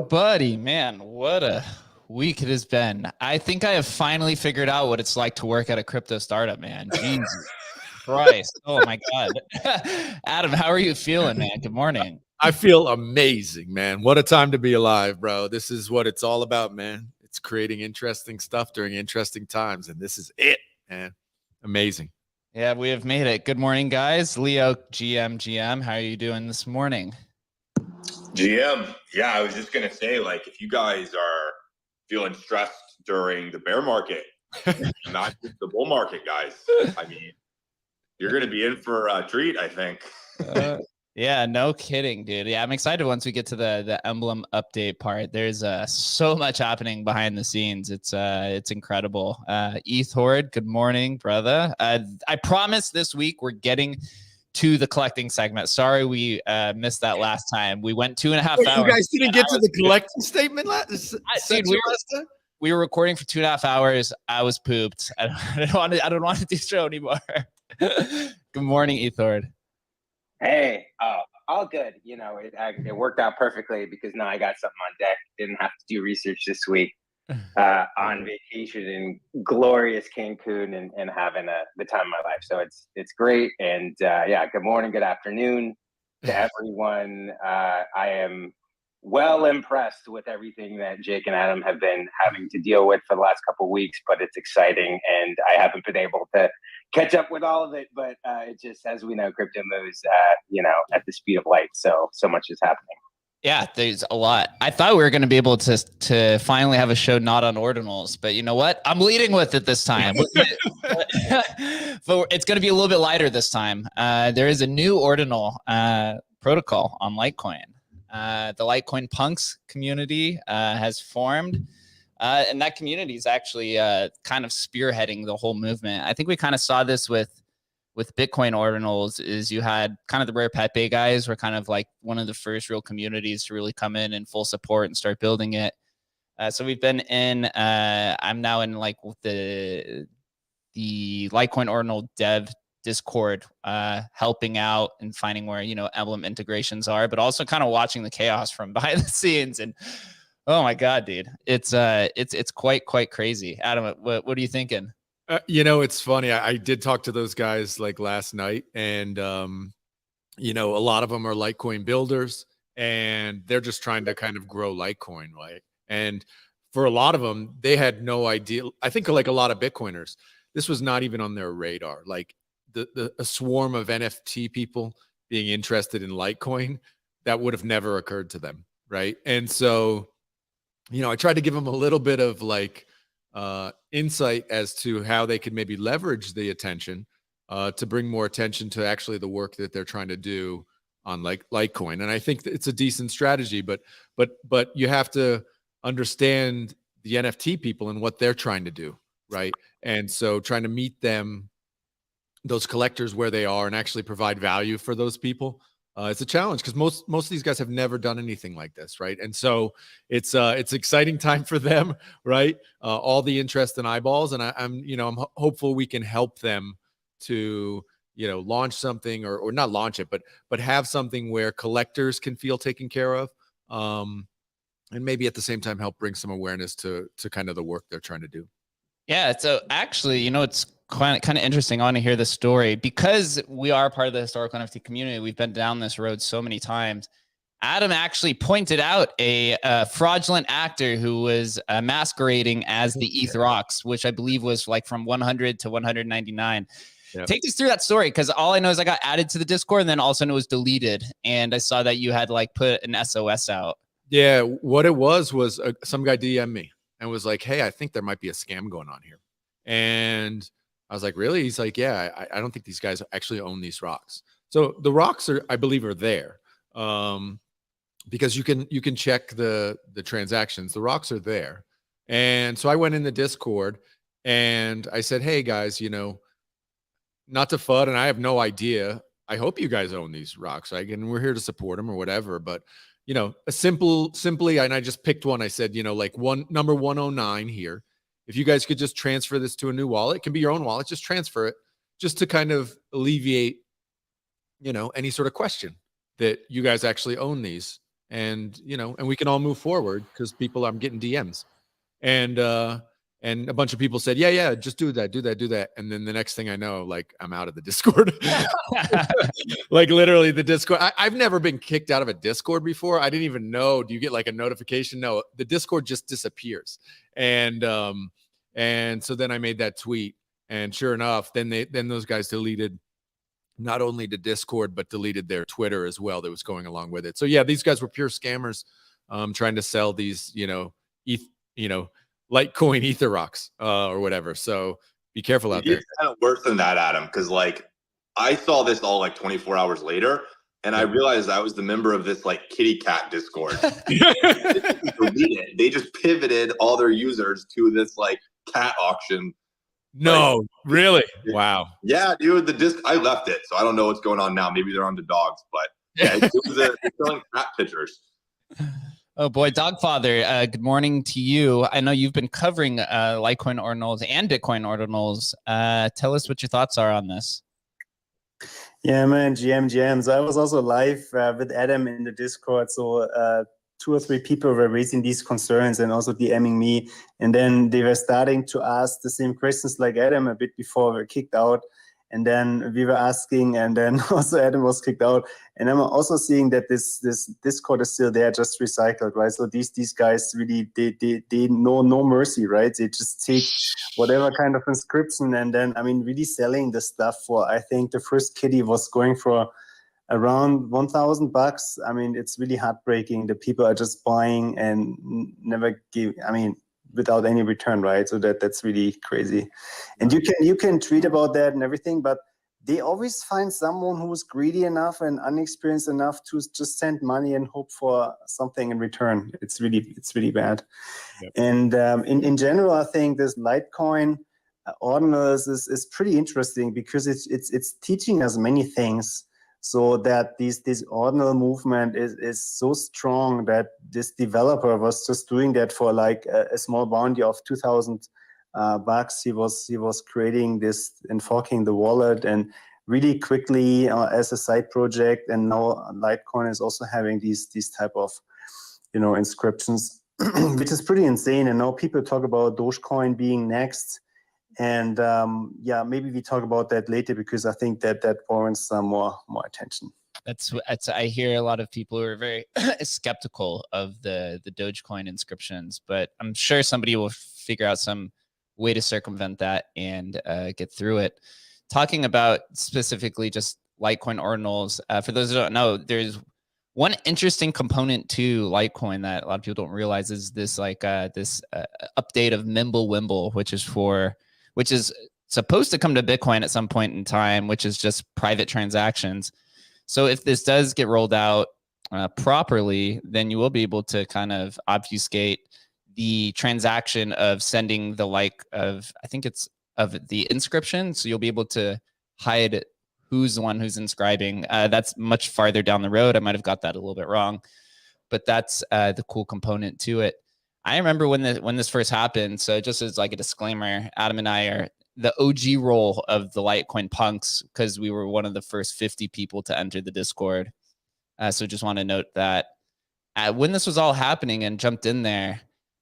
Buddy, man, what a week it has been. I think I have finally figured out what it's like to work at a crypto startup, man. Jesus Christ. Oh my God. Adam, how are you feeling, man? Good morning. I feel amazing, man. What a time to be alive, bro. This is what it's all about, man. It's creating interesting stuff during interesting times. And this is it, man. Amazing. Yeah, we have made it. Good morning, guys. Leo, GM, how are you doing this morning? GM, yeah, I was just going to say, like, if you guys are feeling stressed during the bear market, not just the bull market, guys, I mean, you're going to be in for a treat, I think. Yeah, no kidding, dude. Yeah, I'm excited once we get to the Emblem update part. There's so much happening behind the scenes. It's incredible. ETH Horde, good morning, brother. I promise this week we're getting to the collecting segment. Sorry we missed that last time. We went 2.5 hours. You guys didn't get to the collecting statement last dude, we were recording for 2.5 hours. I was pooped. I don't want to do the show anymore. Good morning, ETH Horde. Hey, all good. You know, it worked out perfectly because now I got something on deck. Didn't have to do research this week. On vacation in glorious Cancun and having the time of my life. So it's great. And yeah, good morning, good afternoon to everyone. I am well impressed with everything that Jake and Adam have been having to deal with for the last couple of weeks, but it's exciting. And I haven't been able to catch up with all of it, but it just, as we know, crypto moves, at the speed of light. So much is happening. Yeah, there's a lot. I thought we were going to be able to finally have a show not on Ordinals, but you know what? I'm leading with it this time. But it's going to be a little bit lighter this time. There is a new Ordinal protocol on Litecoin. The Litecoin punks community has formed, and that community is actually kind of spearheading the whole movement. I think we kind of saw this with Bitcoin Ordinals. Is you had kind of the Rare Pepe guys were kind of like one of the first real communities to really come in full support and start building it. So we've been in, I'm now in like the Litecoin Ordinal dev Discord, helping out and finding where, Emblem integrations are, but also kind of watching the chaos from behind the scenes. And oh my God, dude, it's quite crazy. Adam, what are you thinking? It's funny. I did talk to those guys like last night, and a lot of them are Litecoin builders, and they're just trying to kind of grow Litecoin, right? And for a lot of them, they had no idea. I think like a lot of Bitcoiners, this was not even on their radar. Like a swarm of NFT people being interested in Litecoin, that would have never occurred to them, right? And so, I tried to give them a little bit of like insight as to how they could maybe leverage the attention to bring more attention to actually the work that they're trying to do on Litecoin. And I think that it's a decent strategy, but you have to understand the NFT people and what they're trying to do, right? And so trying to meet them, those collectors, where they are, and actually provide value for those people. It's a challenge because most of these guys have never done anything like this, right? And so it's exciting time for them, right? All the interest and eyeballs, and I'm hopeful we can help them to launch something, or not launch it, but have something where collectors can feel taken care of, and maybe at the same time help bring some awareness to kind of the work they're trying to do. Yeah. So actually, it's kind of interesting. I want to hear the story because we are part of the historical NFT community. We've been down this road so many times. Adam actually pointed out a fraudulent actor who was masquerading as the ETH Rocks, which I believe was like from 100 to 199. Yep. Take us through that story, because all I know is I got added to the Discord and then also it was deleted. And I saw that you had like put an SOS out. Yeah, what it was some guy DM'd me and was like, "Hey, I think there might be a scam going on here." And I was like, "Really?" He's like, "Yeah, I don't think these guys actually own these rocks." So the rocks I believe are there, because you can check the transactions. The rocks are there. And so I went in the Discord and I said, "Hey guys, not to FUD, and I have no idea. I hope you guys own these rocks, right? And we're here to support them or whatever. But simply, and I just picked one. I said, like number 109 here. If you guys could just transfer this to a new wallet, it can be your own wallet. Just transfer it, just to kind of alleviate, any sort of question that you guys actually own these, and and we can all move forward, because I'm getting DMs, and a bunch of people said, yeah, just do that. And then the next thing I know, like, I'm out of the Discord. Like literally the Discord. I've never been kicked out of a Discord before. I didn't even know. Do you get like a notification? No, the Discord just disappears. And so then I made that tweet, and sure enough, then those guys deleted not only the Discord, but deleted their Twitter as well that was going along with it. So yeah, these guys were pure scammers, trying to sell these, Litecoin Ether rocks, or whatever. So be careful out there. It's kind of worse than that, Adam, because like I saw this all like 24 hours later, and I realized I was the member of this like kitty cat Discord. They just pivoted all their users to this like cat auction. No, really? Wow. Yeah, dude. I left it, so I don't know what's going on now. Maybe they're on to dogs, but yeah, they're selling cat pictures. Oh boy, Dogfather, good morning to you. I know you've been covering Litecoin Ordinals and Bitcoin Ordinals. Tell us what your thoughts are on this. Yeah, man, GM. So I was also live with Adam in the Discord. So 2 or 3 people were raising these concerns and also DMing me. And then they were starting to ask the same questions like Adam a bit before we were kicked out. And then we were asking, and then also Adam was kicked out. And I'm also seeing that this Discord is still there, just recycled, right? So these guys really, they know no mercy, right? They just take whatever kind of inscription, and then, really selling the stuff for, I think the first kitty was going for around $1,000. It's really heartbreaking. The people are just buying and never give, without any return, right? So that's really crazy. And you can tweet about that and everything, but they always find someone who's greedy enough and unexperienced enough to just send money and hope for something in return. It's really bad. Yep. And in general, I think this Litecoin Ordinals is pretty interesting, because it's teaching us many things. So that this ordinal movement is so strong that this developer was just doing that for like a small bounty of $2,000 bucks. He was creating this and forking the wallet, and really quickly as a side project. And now Litecoin is also having these type of inscriptions, which is pretty insane. And now people talk about Dogecoin being next. And maybe we talk about that later, because I think that warrants some more attention. That's I hear a lot of people who are very skeptical of the Dogecoin inscriptions, but I'm sure somebody will figure out some way to circumvent that and get through it. Talking about specifically just Litecoin Ordinals, for those who don't know, there's one interesting component to Litecoin that a lot of people don't realize is this update of Mimble Wimble, which is supposed to come to Bitcoin at some point in time, which is just private transactions. So if this does get rolled out properly, then you will be able to kind of obfuscate the transaction of sending the I think it's of the inscription. So you'll be able to hide who's the one who's inscribing. That's much farther down the road. I might have got that a little bit wrong, but that's the cool component to it. I remember when this first happened. So just as like a disclaimer, Adam and I are the OG role of the Litecoin punks because we were one of the first 50 people to enter the Discord. So just want to note that when this was all happening and jumped in there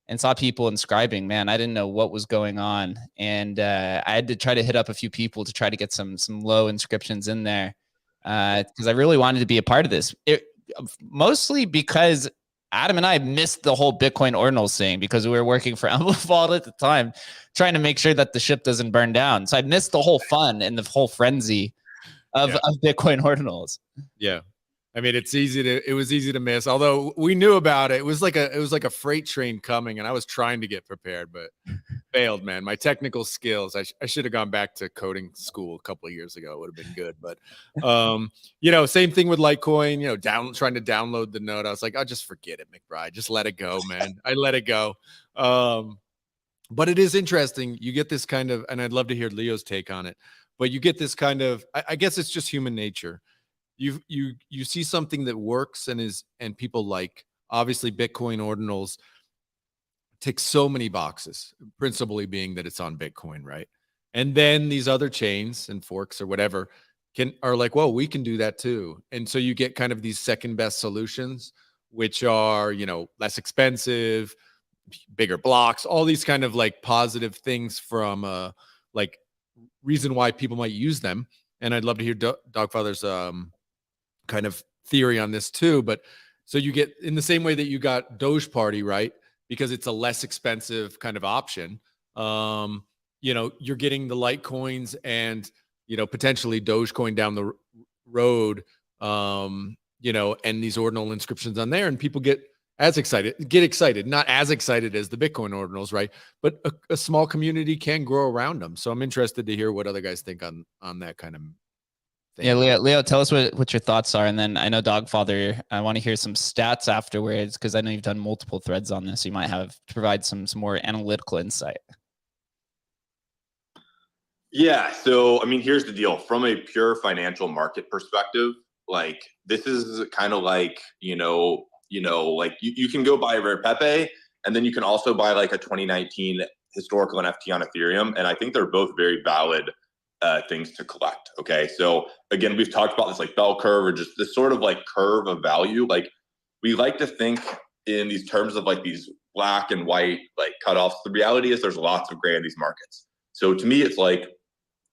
and saw people inscribing, man, I didn't know what was going on. And I had to try to hit up a few people to try to get some low inscriptions in there because I really wanted to be a part of this. Mostly because Adam and I missed the whole Bitcoin Ordinals thing because we were working for Emblem at the time, trying to make sure that the ship doesn't burn down. So I missed the whole fun and the whole frenzy of Bitcoin Ordinals. Yeah. I mean, it was easy to miss. Although we knew about it, it was like a freight train coming, and I was trying to get prepared, but failed, man. My technical skills, I should have gone back to coding school a couple of years ago. It would have been good. But, same thing with Litecoin, trying to download the node. I was like, I'll just forget it, McBride. Just let it go, man. I let it go. But it is interesting. You get this kind of, and I'd love to hear Leo's take on it, but you get this kind of, I guess it's just human nature. You see something that works and people like. Obviously Bitcoin Ordinals ticks so many boxes, principally being that it's on Bitcoin, right? And then these other chains and forks or whatever are like, well, we can do that too. And so you get kind of these second best solutions, which are, less expensive, bigger blocks, all these kind of like positive things from like reason why people might use them. And I'd love to hear Dogfather's kind of theory on this too. But so you get in the same way that you got Doge Party, right? Because it's a less expensive kind of option. You're getting the Litecoins and, potentially Dogecoin down the road, and these ordinal inscriptions on there, and people get excited, not as excited as the Bitcoin Ordinals, right? But a small community can grow around them. So I'm interested to hear what other guys think on that kind of thing. Yeah, Leo, tell us what your thoughts are. And then I know Dogfather, I want to hear some stats afterwards because I know you've done multiple threads on this. You might have to provide some more analytical insight. Yeah. So, I mean, here's the deal. From a pure financial market perspective, like this is kind of like, like you can go buy a Rare Pepe and then you can also buy like a 2019 historical NFT on Ethereum. And I think they're both very valid things to collect. Okay. So again, we've talked about this like bell curve or just this sort of like curve of value. Like we like to think in these terms of like these black and white like cutoffs. The reality is there's lots of gray in these markets. So to me, it's like,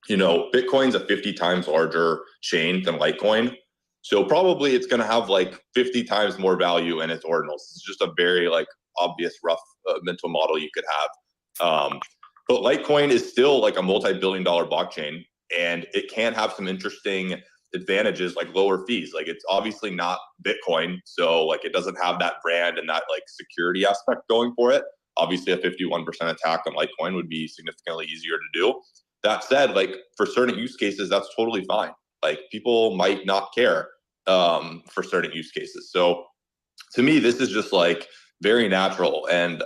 Bitcoin's a 50 times larger chain than Litecoin. So probably it's going to have like 50 times more value in its ordinals. It's just a very like obvious rough mental model you could have. But Litecoin is still like a multi-billion-dollar blockchain, and it can have some interesting advantages like lower fees. Like it's obviously not Bitcoin, so like it doesn't have that brand and that like security aspect going for it. Obviously, a 51% attack on Litecoin would be significantly easier to do. That said, like for certain use cases, that's totally fine. Like people might not care for certain use cases. So to me, this is just like very natural. And,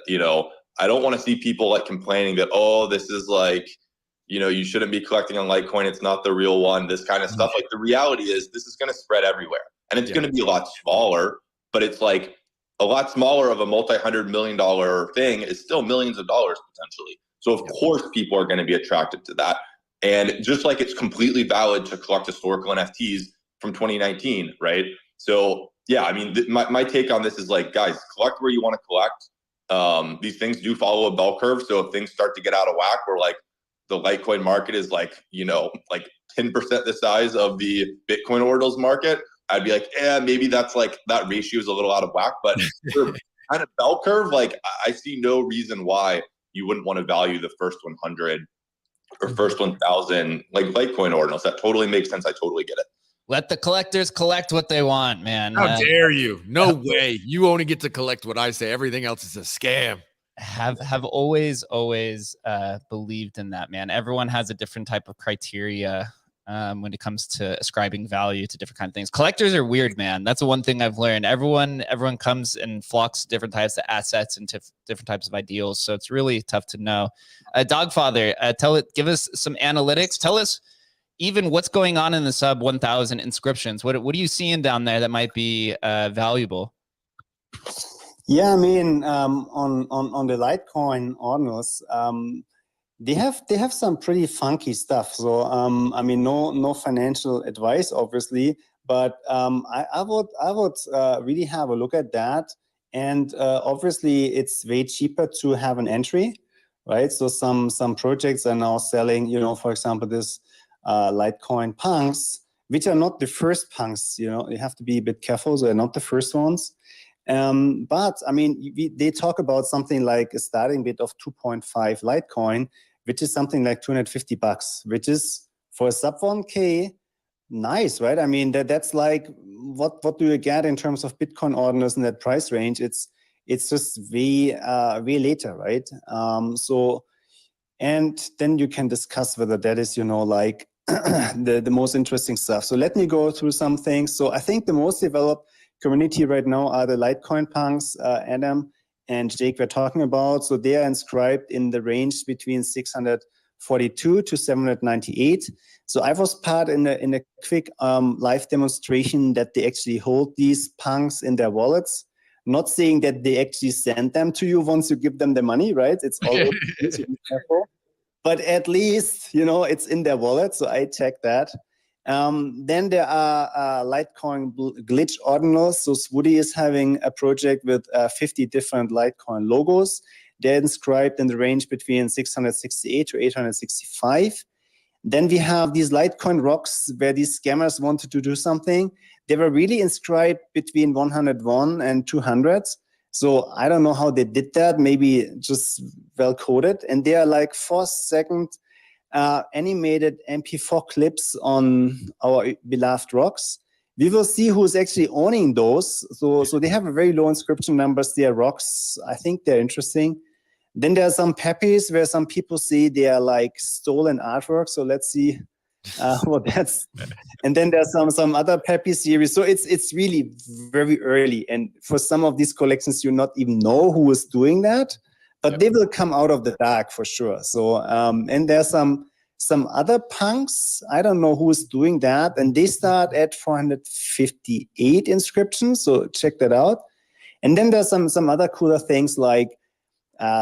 I don't want to see people like complaining that, oh, this is like, you shouldn't be collecting on Litecoin. It's not the real one, this kind of stuff. Like the reality is this is going to spread everywhere and it's going to be a lot smaller, but it's like a lot smaller of a multi-$100 million thing is still millions of dollars potentially. So of course people are going to be attracted to that. And just like it's completely valid to collect historical NFTs from 2019, right? So yeah, I mean, my take on this is like, guys, collect where you want to collect. These things do follow a bell curve. So if things start to get out of whack, where like the Litecoin market is like, like 10% the size of the Bitcoin Ordinals market, I'd be like, maybe that's like that ratio is a little out of whack. But for kind of bell curve, like I see no reason why you wouldn't want to value the first 100 or first 1,000 like Litecoin Ordinals. That totally makes sense. I totally get it. Let the collectors collect what they want, man. How dare you? No way. You only get to collect what I say. Everything else is a scam. have always believed in that, man. Everyone has a different type of criteria when it comes to ascribing value to different kind of things. Collectors are weird, man. That's the one thing I've learned. Everyone comes and flocks to different types of assets and to different types of ideals. So it's really tough to know. Dogfather, give us some analytics. Tell us even what's going on in the sub 1,000 inscriptions. What are you seeing down there that might be valuable? Yeah, I mean, on the Litecoin Ordinals, they have some pretty funky stuff. So I mean, no financial advice, obviously, but I would really have a look at that. And obviously, it's way cheaper to have an entry, right? So some projects are now selling, you know, for example, this Litecoin punks, which are not the first punks. You know, you have to be a bit careful. So they're not the first ones. But I mean, they talk about something like a starting bid of 2.5 Litecoin, which is something like $250, which is for a sub 1K, nice, right? I mean, that's like, what do you get in terms of Bitcoin ordinals in that price range? It's just way later, right? So, and then you can discuss whether that is, you know, like the most interesting stuff. So let me go through some things. So I think the most developed community right now are the Litecoin punks, Adam and Jake were talking about. So they are inscribed in the range between 642 to 798. So I was part in a quick live demonstration that they actually hold these punks in their wallets. Not saying that they actually send them to you once you give them the money, right? It's always to be careful. But at least, you know, it's in their wallet. So I checked that. Then there are Litecoin glitch ordinals. So Swoody is having a project with 50 different Litecoin logos. They're inscribed in the range between 668 to 865. Then we have these Litecoin rocks where these scammers wanted to do something. They were really inscribed between 101 and 200. So I don't know how they did that. Maybe just well coded. And they are like 4-second animated MP4 clips on our beloved rocks. We will see who's actually owning those. So they have a very low inscription numbers. They are rocks. I think they're interesting. Then there are some Peppies where some people say they are like stolen artwork. So let's see what that's. And then there's some other Peppy series. So it's really very early. And for some of these collections, you not even know who is doing that. But they will come out of the dark for sure. So and there's some other punks. I don't know who's doing that, and they start at 458 inscriptions. So check that out. And then there's some other cooler things like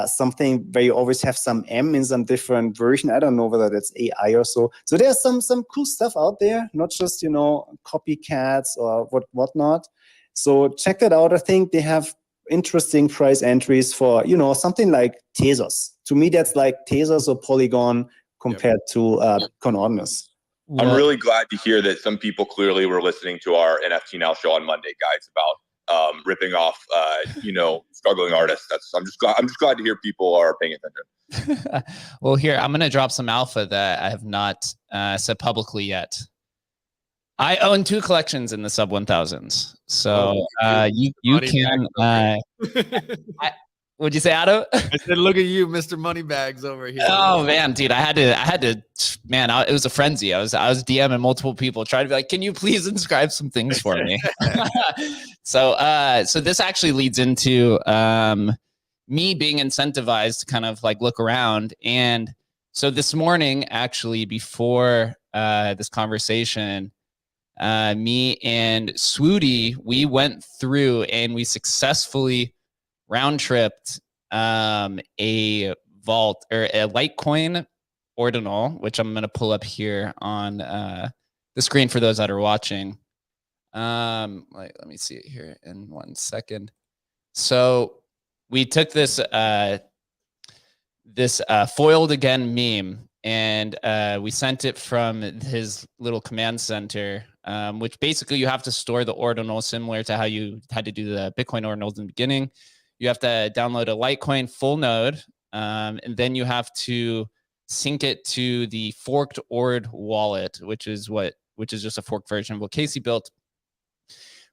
something where you always have some M in some different version. I don't know whether that's AI or so. So there's some cool stuff out there, not just, you know, copycats or whatnot. So check that out. I think they have interesting price entries for, you know, something like Tezos. To me, that's like Tezos or Polygon compared to Bitcoin Ordinals. I'm really glad to hear that some people clearly were listening to our NFT Now show on Monday, guys, about ripping off, you know, struggling artists. I'm just glad to hear people are paying attention. Well, here, I'm going to drop some alpha that I have not said publicly yet. I own 2 collections in the sub 1000s. So you can. What'd you say, Otto? I said, look at you, Mr. Moneybags over here. Oh man, dude, I had to, man, it was a frenzy. I was DMing multiple people trying to be like, can you please inscribe some things for me? So this actually leads into me being incentivized to kind of like look around. And so this morning, actually, before this conversation, me and Swoody, we went through and we successfully round-tripped a vault or a Litecoin ordinal, which I'm going to pull up here on the screen for those that are watching. Let me see it here in 1 second. So we took this foiled again meme, and we sent it from his little command center, which basically you have to store the ordinal similar to how you had to do the Bitcoin ordinals in the beginning. You have to download a Litecoin full node, and then you have to sync it to the forked Ord wallet, which is just a forked version of what Casey built.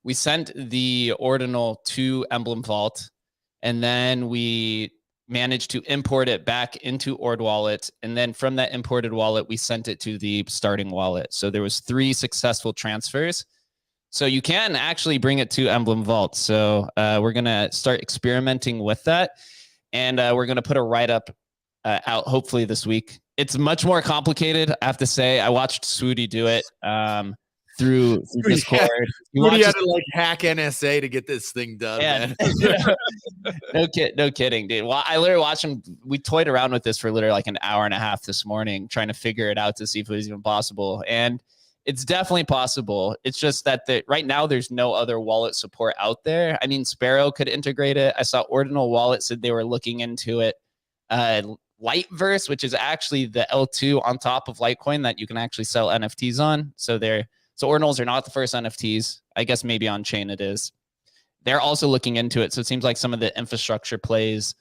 We sent the ordinal to Emblem Vault, and then we managed to import it back into Ord wallet. And then from that imported wallet, we sent it to the starting wallet. So there was 3 successful transfers. So you can actually bring it to Emblem Vault. So we're going to start experimenting with that. And we're going to put a write-up out hopefully this week. It's much more complicated, I have to say. I watched Swoody do it through Discord. Swoody had to like hack NSA to get this thing done, man. No kidding, dude. Well, I literally watched him. We toyed around with this for literally like an hour and a half this morning, trying to figure it out to see if it was even possible. And it's definitely possible. It's just that right now there's no other wallet support out there. I mean, Sparrow could integrate it. I saw Ordinal Wallet said they were looking into it. Liteverse, which is actually the L2 on top of Litecoin that you can actually sell NFTs on. So Ordinals are not the first NFTs. I guess maybe on chain it is. They're also looking into it. So it seems like some of the infrastructure plays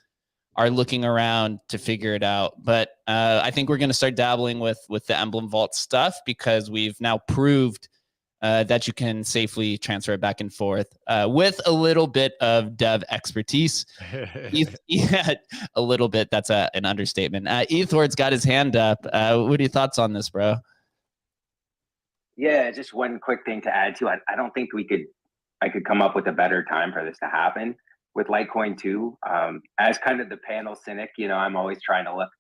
are looking around to figure it out. But I think we're going to start dabbling with the Emblem Vault stuff because we've now proved that you can safely transfer it back and forth with a little bit of dev expertise. Yeah, a little bit. That's an understatement. Ethord's got his hand up. What are your thoughts on this, bro? Yeah, just one quick thing to add to. I don't think I could come up with a better time for this to happen. With Litecoin too, as kind of the panel cynic, I'm always trying to look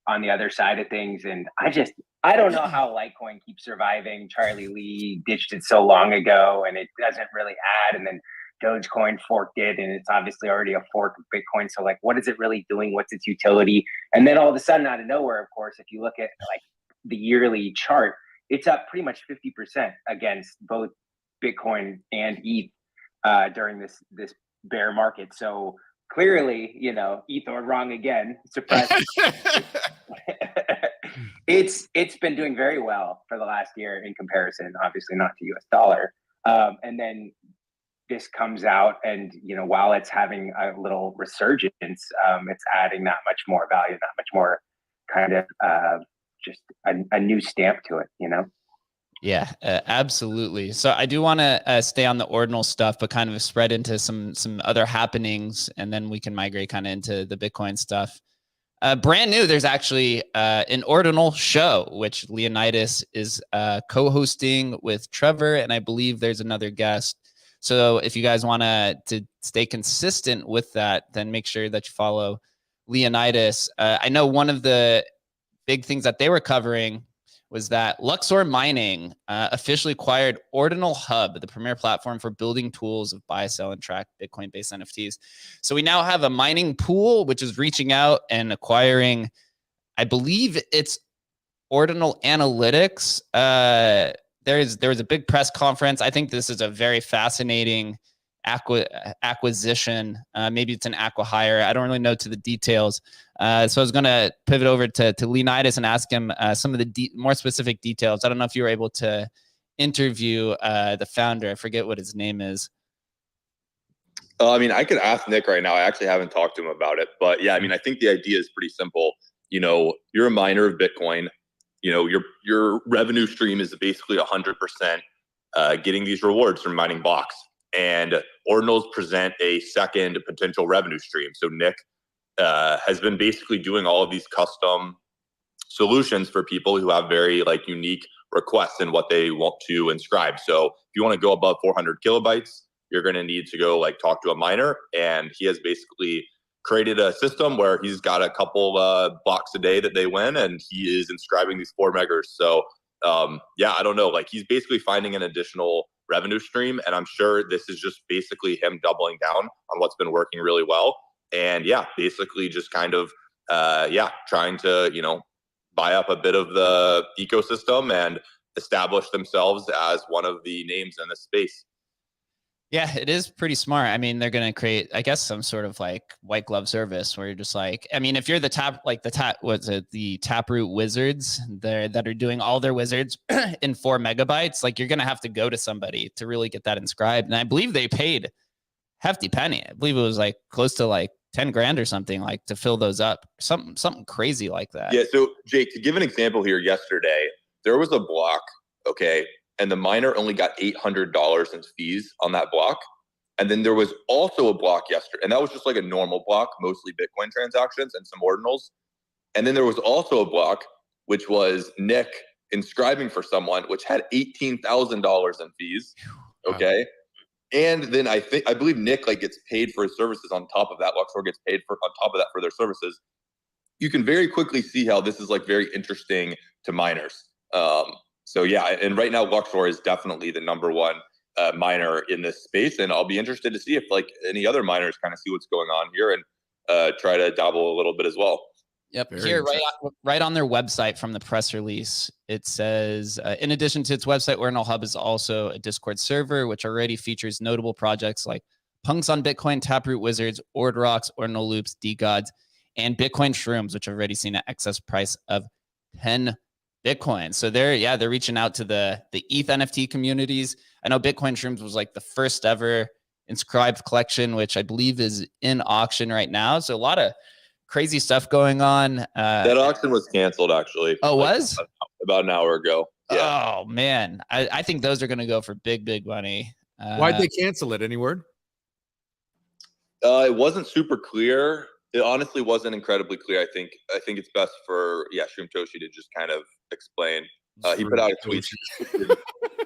on the other side of things. And I don't know how Litecoin keeps surviving. Charlie Lee ditched it so long ago and it doesn't really add. And then Dogecoin forked it and it's obviously already a fork of Bitcoin. So like, what is it really doing? What's its utility? And then all of a sudden out of nowhere, of course, if you look at like the yearly chart, it's up pretty much 50% against both Bitcoin and ETH during this bear market. So clearly, Ethor wrong again. Surprise. It's been doing very well for the last year in comparison, obviously not to US dollar. And then this comes out and, while it's having a little resurgence, it's adding that much more value, that much more kind of just a new stamp to it, Yeah, absolutely. So I do want to stay on the Ordinal stuff, but kind of spread into some other happenings, and then we can migrate kind of into the Bitcoin stuff. Brand new, there's actually an Ordinal show, which Leonidas is co-hosting with Trevor, and I believe there's another guest. So if you guys want to stay consistent with that, then make sure that you follow Leonidas. I know one of the big things that they were covering was that Luxor Mining officially acquired Ordinal Hub, the premier platform for building tools of buy, sell, and track Bitcoin-based NFTs. So we now have a mining pool, which is reaching out and acquiring, I believe it's Ordinal Analytics. There was a big press conference. I think this is a very fascinating acquisition. Maybe it's an acqui-hire. I don't really know to the details. So I was going to pivot over to Leonidas and ask him some of the more specific details. I don't know if you were able to interview the founder. I forget what his name is. I mean, I could ask Nick right now. I actually haven't talked to him about it. But yeah, I mean, I think the idea is pretty simple. You're a miner of Bitcoin. Your revenue stream is basically 100% getting these rewards from mining blocks. And Ordinals present a second potential revenue stream. So Nick has been basically doing all of these custom solutions for people who have very unique requests in what they want to inscribe. So if you want to go above 400 kilobytes, you're going to need to go talk to a miner. And he has basically created a system where he's got a couple blocks a day that they win, and he is inscribing these 4 megas. So yeah, I don't know. He's basically finding an additional revenue stream, and I'm sure this is just basically him doubling down on what's been working really well. And yeah, basically just kind of trying to buy up a bit of the ecosystem and establish themselves as one of the names in this space. Yeah, it is pretty smart. I mean, they're going to create, I guess, some sort of white glove service where you're just if you're the Taproot wizards that are doing all their wizards in 4 megabytes, you're going to have to go to somebody to really get that inscribed. And I believe they paid hefty penny. I believe it was close to 10 grand or something to fill those up. Something crazy like that. Yeah. So Jake, to give an example here, yesterday, there was a block. Okay. And the miner only got $800 in fees on that block. And then there was also a block yesterday, and that was just like a normal block, mostly Bitcoin transactions and some ordinals. And then there was also a block, which was Nick inscribing for someone, which had $18,000 in fees. Okay. And then I believe Nick like gets paid for his services on top of that. Luxor gets paid for on top of that for their services. You can very quickly see how this is like very interesting to miners. So yeah, and right now Luxor is definitely the number one miner in this space, and I'll be interested to see if like any other miners kind of see what's going on here and try to dabble a little bit as well. Yep. Here, right on their website from the press release, it says, in addition to its website, Ordinal Hub is also a Discord server, which already features notable projects like Punks on Bitcoin, Taproot Wizards, Ordrocks, Ordinal Loops, DGods, and Bitcoin Shrooms, which have already seen an excess price of 10 Bitcoin. So they're reaching out to the ETH NFT communities. I know Bitcoin Shrooms was like the first ever inscribed collection, which I believe is in auction right now. So a lot of crazy stuff going on. That auction was canceled, actually. Oh, like was? About an hour ago. Yeah. Oh, man. I think those are going to go for big, big money. Why'd they cancel it? Any word? It wasn't super clear. It honestly wasn't incredibly clear. I think it's best for Shroom Toshi to just kind of explain. He put out a tweet,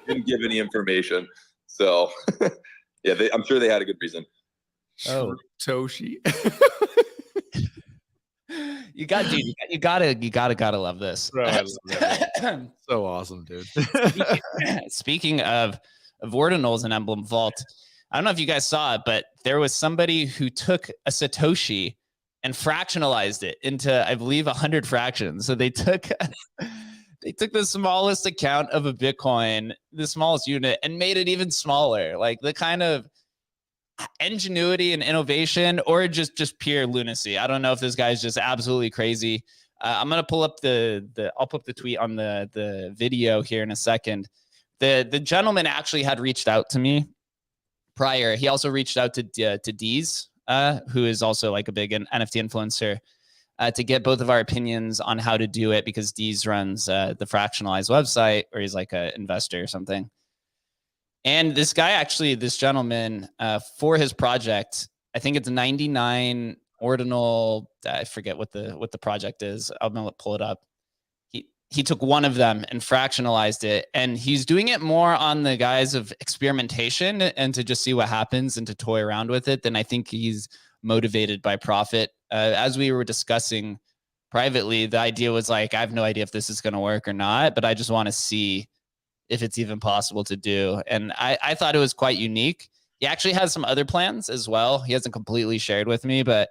didn't give any information. So yeah, I'm sure they had a good reason. Oh, Toshi. You gotta love this. Bro, I love that. So awesome, dude. Speaking of Ordinals and Emblem Vault, I don't know if you guys saw it, but there was somebody who took a Satoshi and fractionalized it into, I believe, 100 fractions. So they took the smallest account of a Bitcoin, the smallest unit, and made it even smaller. Like the kind of ingenuity and innovation, or just pure lunacy. I don't know if this guy's just absolutely crazy. I'm gonna pull up I'll put the tweet on the video here in a second. The gentleman actually had reached out to me prior. He also reached out to Deez, who is also like a big NFT influencer, to get both of our opinions on how to do it, because Deez runs the Fractionalized website, or he's like an investor or something. And this gentleman, for his project, I think it's 99 Ordinal. I forget what the project is. I'm gonna pull it up. He took one of them and fractionalized it, and he's doing it more on the guise of experimentation and to just see what happens and to toy around with it than I think he's motivated by profit. As we were discussing privately, the idea was like, I have no idea if this is going to work or not, but I just want to see if it's even possible to do. And I thought it was quite unique. He actually has some other plans as well. He hasn't completely shared with me, but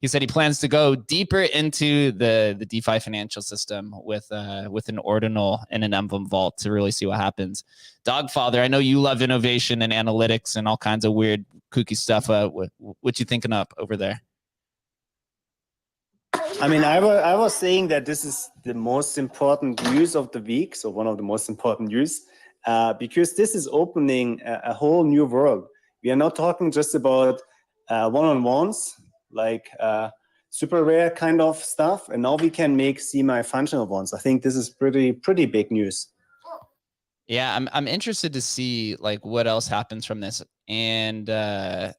he said he plans to go deeper into the DeFi financial system with an Ordinal and an Emblem Vault to really see what happens. Dogfather, I know you love innovation and analytics and all kinds of weird kooky stuff. What you thinking up over there? I mean, I was saying that this is the most important news of the week, so one of the most important news, because this is opening a whole new world. We are not talking just about one-on-ones, like super rare kind of stuff, and now we can make semi-functional ones. I think this is pretty big news. Yeah, I'm interested to see like what else happens from this. And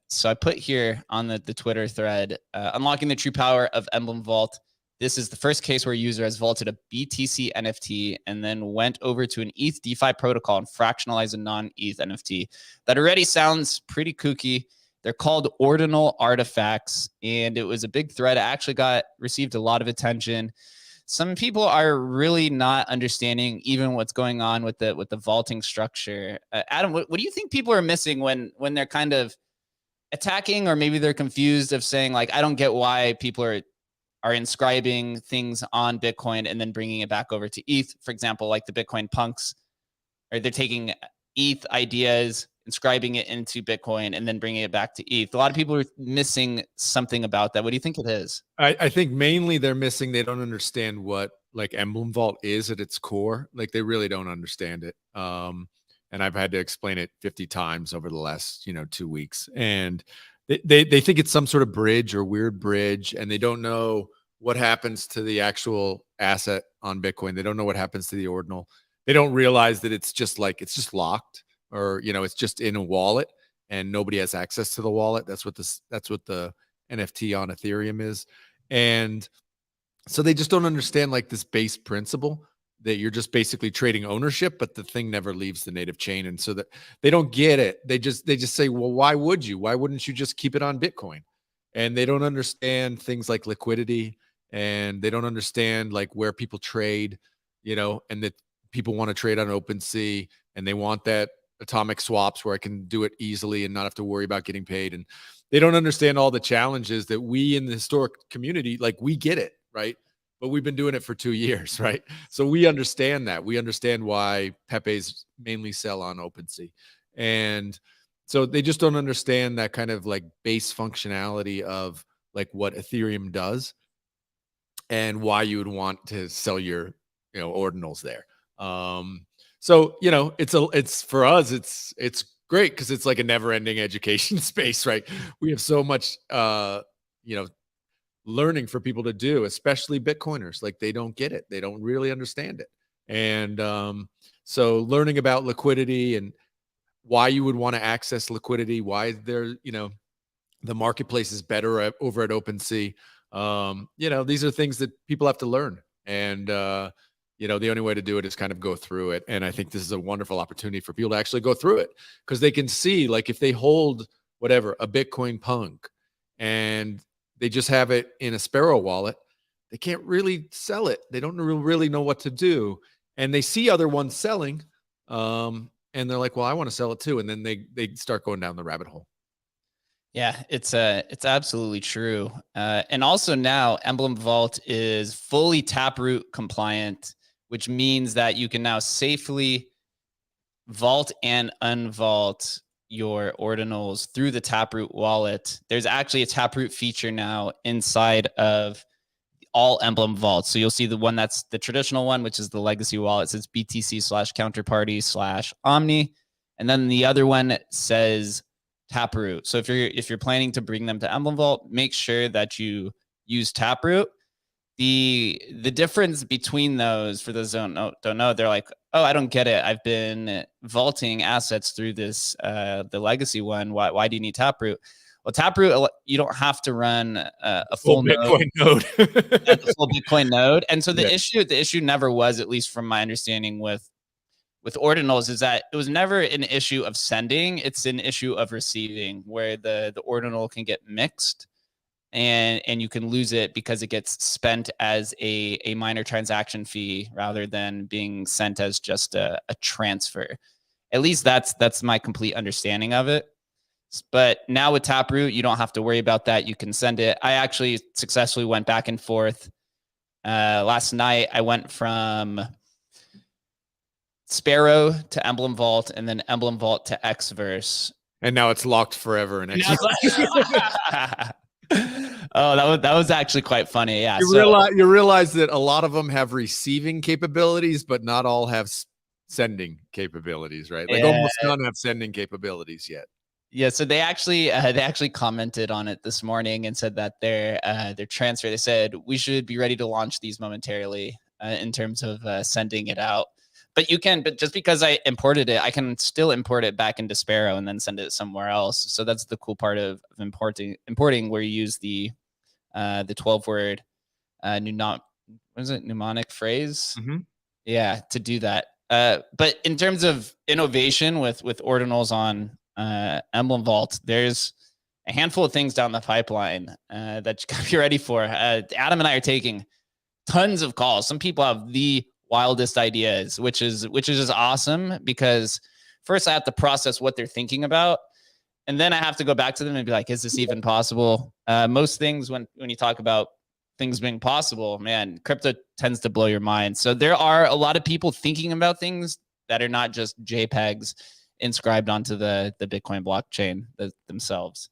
so I put here on the Twitter thread, unlocking the true power of Emblem Vault. This is the first case where a user has vaulted a BTC NFT and then went over to an ETH DeFi protocol and fractionalized a non-ETH NFT. That already sounds pretty kooky. They're called Ordinal artifacts, and it was a big thread. It actually received a lot of attention. Some people are really not understanding even what's going on with the vaulting structure. Adam, what do you think people are missing when they're kind of attacking, or maybe they're confused of saying like, I don't get why people are inscribing things on Bitcoin and then bringing it back over to ETH, for example, like the Bitcoin punks, or they're taking ETH ideas, inscribing it into Bitcoin, and then bringing it back to ETH. A lot of people are missing something about that. What do you think it is? I think mainly they don't understand what like Emblem Vault is at its core. Like they really don't understand it. And I've had to explain it 50 times over the last, 2 weeks. And they think it's some sort of bridge or weird bridge, and they don't know what happens to the actual asset on Bitcoin. They don't know what happens to the Ordinal. They don't realize that it's just locked, or it's just in a wallet, and nobody has access to the wallet. That's what the NFT on Ethereum is. And so they just don't understand like this base principle that you're just basically trading ownership, but the thing never leaves the native chain. And so that they don't get it. They just say, well, why would you? Why wouldn't you just keep it on Bitcoin? And they don't understand things like liquidity, and they don't understand like where people trade, and that people want to trade on OpenSea, and they want that atomic swaps where I can do it easily and not have to worry about getting paid. And they don't understand all the challenges that we in the historic community, like we get it, right? But we've been doing it for 2 years, right? So we understand that. We understand why Pepe's mainly sell on OpenSea. And so they just don't understand that kind of like base functionality of like what Ethereum does and why you would want to sell your, ordinals there. So, it's for us, it's great because it's like a never ending education space, right? We have so much, learning for people to do, especially Bitcoiners. Like they don't get it. They don't really understand it. And so learning about liquidity and why you would want to access liquidity, why there, the marketplace is better over at OpenSea. These are things that people have to learn. And, the only way to do it is kind of go through it. And I think this is a wonderful opportunity for people to actually go through it because they can see, like, if they hold whatever, a Bitcoin punk and they just have it in a Sparrow wallet, they can't really sell it. They don't really know what to do. And they see other ones selling. And they're like, well, I want to sell it too. And then they start going down the rabbit hole. Yeah, it's absolutely true. And also now Emblem Vault is fully Taproot compliant, which means that you can now safely vault and unvault your ordinals through the Taproot wallet. There's actually a Taproot feature now inside of all Emblem vaults. So you'll see the one that's the traditional one, which is the legacy wallet. It says BTC/counterparty/Omni. And then the other one says Taproot. So if you're planning to bring them to Emblem Vault, make sure that you use Taproot. The difference between those, for those who don't know, they're like, oh, I don't get it. I've been vaulting assets through this the legacy one. Why do you need Taproot? Well, Taproot, you don't have to run a full Bitcoin node. the full Bitcoin node. And so the issue never was, at least from my understanding with ordinals, is that it was never an issue of sending. It's an issue of receiving, where the ordinal can get mixed and you can lose it because it gets spent as a minor transaction fee rather than being sent as just a transfer. At least that's my complete understanding of it. But now with Taproot, you don't have to worry about that. You can send it. I actually successfully went back and forth. Last night, I went from Sparrow to Emblem Vault and then Emblem Vault to Xverse. And now it's locked forever in Xverse. Oh, that was actually quite funny. Yeah. You realize that a lot of them have receiving capabilities, but not all have sending capabilities, right? Like almost none have sending capabilities yet. Yeah, so they actually commented on it this morning and said that their transfer, they said we should be ready to launch these momentarily in terms of sending it out. But just because I imported it, I can still import it back into Sparrow and then send it somewhere else. So that's the cool part of importing, where you use the 12-word mnemonic phrase? Mm-hmm. Yeah, to do that. But in terms of innovation with ordinals on Emblem Vault, there's a handful of things down the pipeline that you gotta be ready for. Adam and I are taking tons of calls. Some people have the wildest ideas, which is just awesome, because first I have to process what they're thinking about, and then I have to go back to them and be like, is this even possible? Most things, when you talk about things being possible, man, crypto tends to blow your mind. So there are a lot of people thinking about things that are not just JPEGs inscribed onto the Bitcoin blockchain themselves.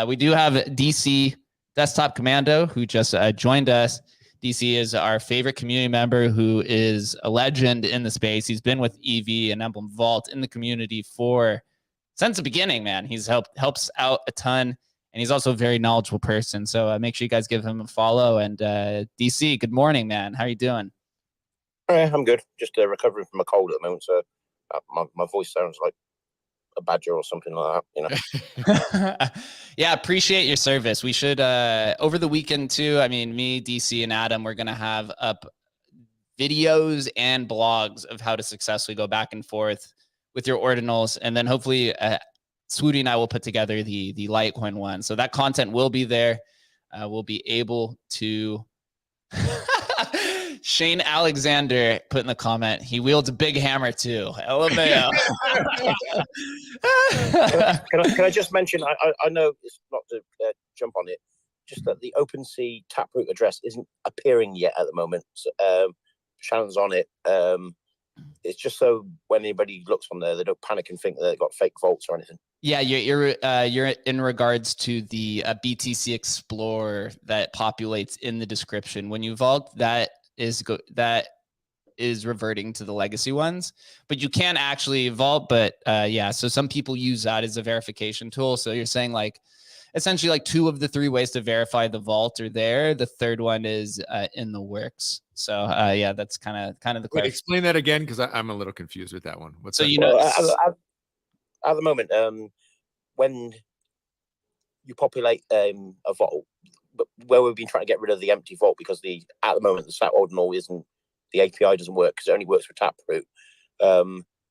We do have DC Desktop Commando, who just joined us. DC is our favorite community member, who is a legend in the space. He's been with EV and Emblem Vault in the community since the beginning, man. He's helps out a ton, and he's also a very knowledgeable person. So make sure you guys give him a follow. And DC, good morning, man. How are you doing? I'm good. Just recovering from a cold at the moment, so my voice sounds like a badger or something like that, you know. Yeah, appreciate your service. We should over the weekend too. I mean, me, DC, and Adam, we're gonna have up videos and blogs of how to successfully go back and forth with your ordinals, and then hopefully Swooty and I will put together the Litecoin one. So that content will be there. We'll be able to. Shane Alexander put in the comment, he wields a big hammer too. LMAO. Can I just mention, I know it's not to jump on it, just that the OpenSea Taproot address isn't appearing yet at the moment. So, Shannon's on it. It's just so when anybody looks on there, they don't panic and think that they've got fake vaults or anything. Yeah, you're in regards to the BTC Explorer that populates in the description. When you vault, that is reverting to the legacy ones, but you can actually vault. But yeah, so some people use that as a verification tool. So you're saying like essentially like 2 of the 3 ways to verify the vault are there. The third one is in the works. So yeah, that's kind of the question. Explain that again, because I'm a little confused with that one. What's so that? You know, at the moment, when you populate a vault, where we've been trying to get rid of the empty vault because at the moment the stat ordinal isn't, the API doesn't work because it only works for Taproot.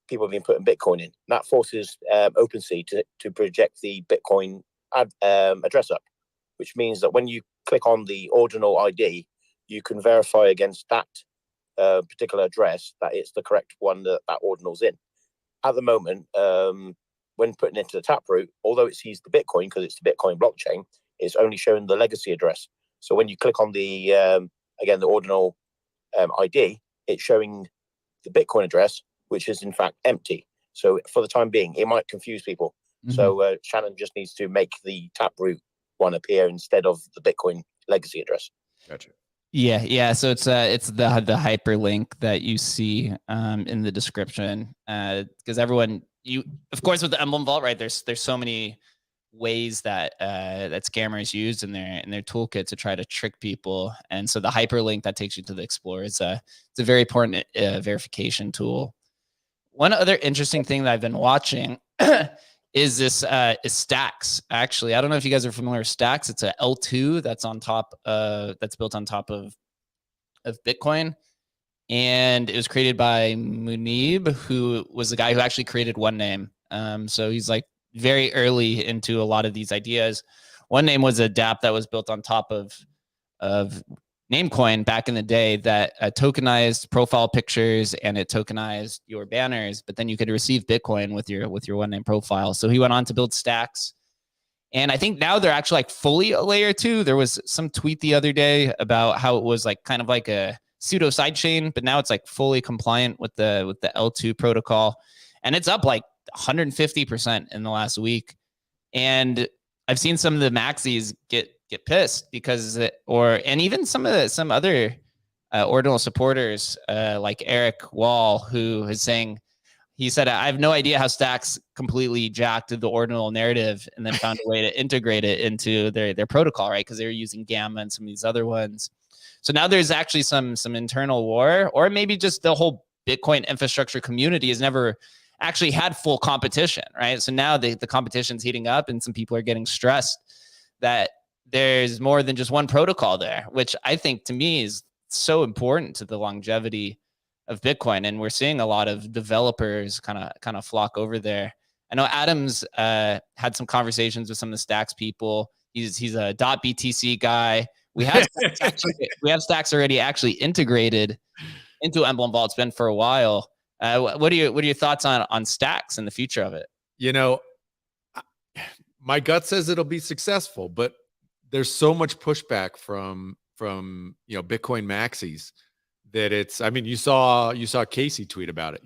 People have been putting Bitcoin in. That forces OpenSea to project the Bitcoin address up, which means that when you click on the ordinal ID, you can verify against that particular address that it's the correct one that ordinal's in. At the moment, when putting into the Taproot, although it sees the Bitcoin because it's the Bitcoin blockchain, it's only showing the legacy address. So when you click on the again the ordinal ID, it's showing the Bitcoin address, which is in fact empty. So for the time being, it might confuse people. Mm-hmm. So Shannon just needs to make the Taproot one appear instead of the Bitcoin legacy address. Gotcha. Yeah. So it's the hyperlink that you see in the description, because everyone, of course with the Emblem Vault, right? There's so many ways that that scammers use in their toolkit to try to trick people, and so the hyperlink that takes you to the Explorer it's a very important verification tool. One other interesting thing that I've been watching is this is Stacks. Actually, I don't know if you guys are familiar with Stacks. It's a L2 that's on top that's built on top of Bitcoin, and it was created by Munib, who was the guy who actually created OneName. So he's like very early into a lot of these ideas. OneName was a dApp that was built on top of Namecoin back in the day that tokenized profile pictures and it tokenized your banners, but then you could receive Bitcoin with your OneName profile. So he went on to build Stacks. And I think now they're actually like fully a layer 2. There was some tweet the other day about how it was like kind of like a pseudo sidechain, but now it's like fully compliant with the L2 protocol. And it's up like 150% in the last week. And I've seen some of the maxis get pissed because and even some other ordinal supporters like Eric Wall, who is saying, he said, I have no idea how Stacks completely jacked the ordinal narrative and then found a way to integrate it into their protocol, right? Because they were using Gamma and some of these other ones. So now there's actually some internal war, or maybe just the whole Bitcoin infrastructure community has never actually had full competition, right? So now the competition's heating up and some people are getting stressed that there's more than just one protocol there, which I think to me is so important to the longevity of Bitcoin. And we're seeing a lot of developers kind of flock over there. I know Adam's had some conversations with some of the Stacks people. He's a .btc guy. We have Stacks already actually integrated into Emblem Vault. It's been for a while. What are your thoughts on Stacks and the future of it? You know, my gut says it'll be successful, but there's so much pushback from Bitcoin maxis that it's, I mean, you saw Casey tweet about it,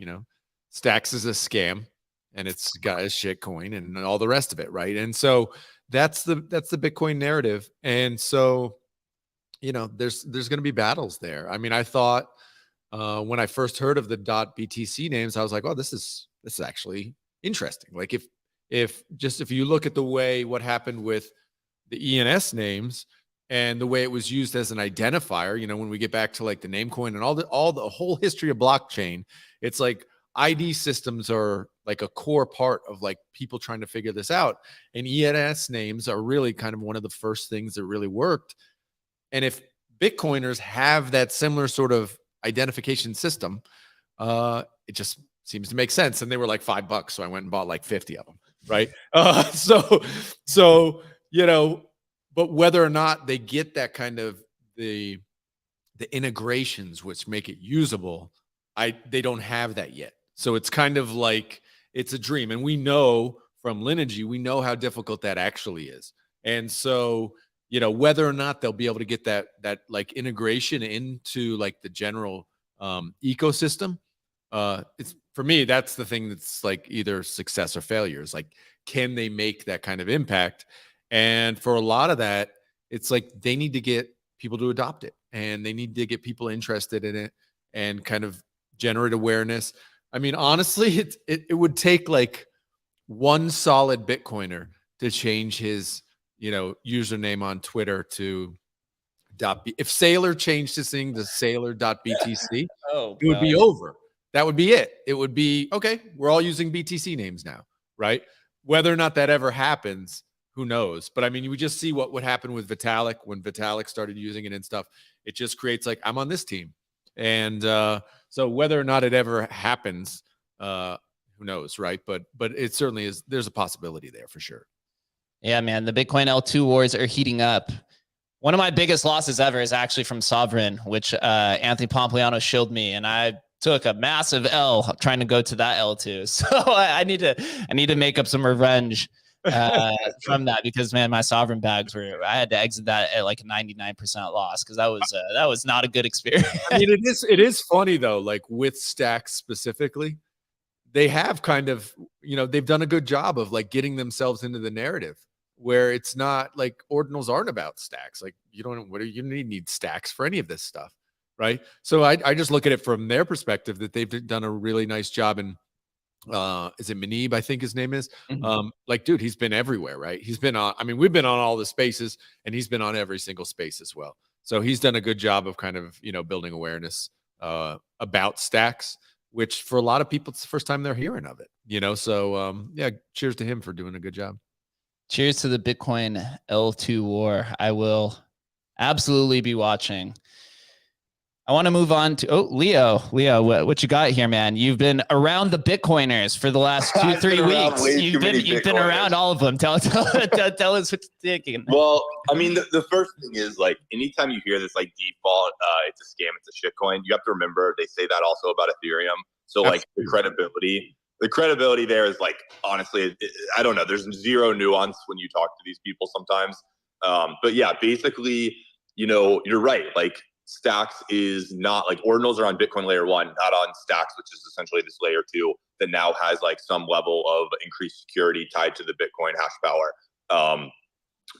Stacks is a scam and it's got a shit coin and all the rest of it. Right. And so that's the Bitcoin narrative. And so, there's going to be battles there. I mean, I thought when I first heard of the .btc names, I was like, oh, this is actually interesting. Like if you look at the way what happened with the ENS names and the way it was used as an identifier, when we get back to like the Namecoin and all the whole history of blockchain, it's like ID systems are like a core part of like people trying to figure this out. And ENS names are really kind of one of the first things that really worked. And if Bitcoiners have that similar sort of identification system, it just seems to make sense. And they were like $5, so I went and bought like 50 of them, right? So you know, but whether or not they get that kind of the integrations which make it usable, they don't have that yet. So it's kind of like it's a dream, and we know from Lineage, we know how difficult that actually is. And so, you know, whether or not they'll be able to get that like integration into like the general ecosystem, it's, for me, that's the thing that's like either success or failure. Is like, can they make that kind of impact? And for a lot of that, it's like they need to get people to adopt it, and they need to get people interested in it and kind of generate awareness. I mean, honestly, it would take like one solid Bitcoiner to change his, you know, username on Twitter to if Sailor changed his thing to sailor.btc, Oh, it would be over. That would be it. It would be, okay, we're all using BTC names now, right? Whether or not that ever happens, who knows? But I mean, we just see what would happen with Vitalik when Vitalik started using it and stuff. It just creates like, I'm on this team. And so whether or not it ever happens, who knows, right? But it certainly is. There's a possibility there for sure. Yeah, man, the Bitcoin L2 wars are heating up. One of my biggest losses ever is actually from Sovereign, which Anthony Pompliano shielded me, and I took a massive L trying to go to that L2. So I need to make up some revenge from that, because man, my Sovereign bags I had to exit that at like a 99% loss, because that was not a good experience. I mean, it is funny though, like with Stacks specifically, they have kind of, you know, they've done a good job of like getting themselves into the narrative where it's not like Ordinals aren't about stacks. Like you need stacks for any of this stuff, right? So I just look at it from their perspective that they've done a really nice job. And is it Manib, I think his name is? Mm-hmm. Like, dude, he's been everywhere, right? He's been on, I mean, we've been on all the spaces, and he's been on every single space as well. So he's done a good job of kind of, you know, building awareness about stacks, which for a lot of people, it's the first time they're hearing of it, you know? So yeah, cheers to him for doing a good job. Cheers to the Bitcoin L2 war. I will absolutely be watching. I want to move on to Leo, what you got here, man? You've been around the Bitcoiners for the last 2-3 weeks. You've been around all of them. Tell us what you're thinking. Well, I mean, the first thing is like anytime you hear this like default, it's a scam, it's a shitcoin. You have to remember they say that also about Ethereum. So like the credibility there is like, honestly, I don't know. There's zero nuance when you talk to these people sometimes. But yeah, basically, you know, you're right. Like Stacks is not like Ordinals are on Bitcoin layer 1, not on Stacks, which is essentially this layer 2 that now has like some level of increased security tied to the Bitcoin hash power.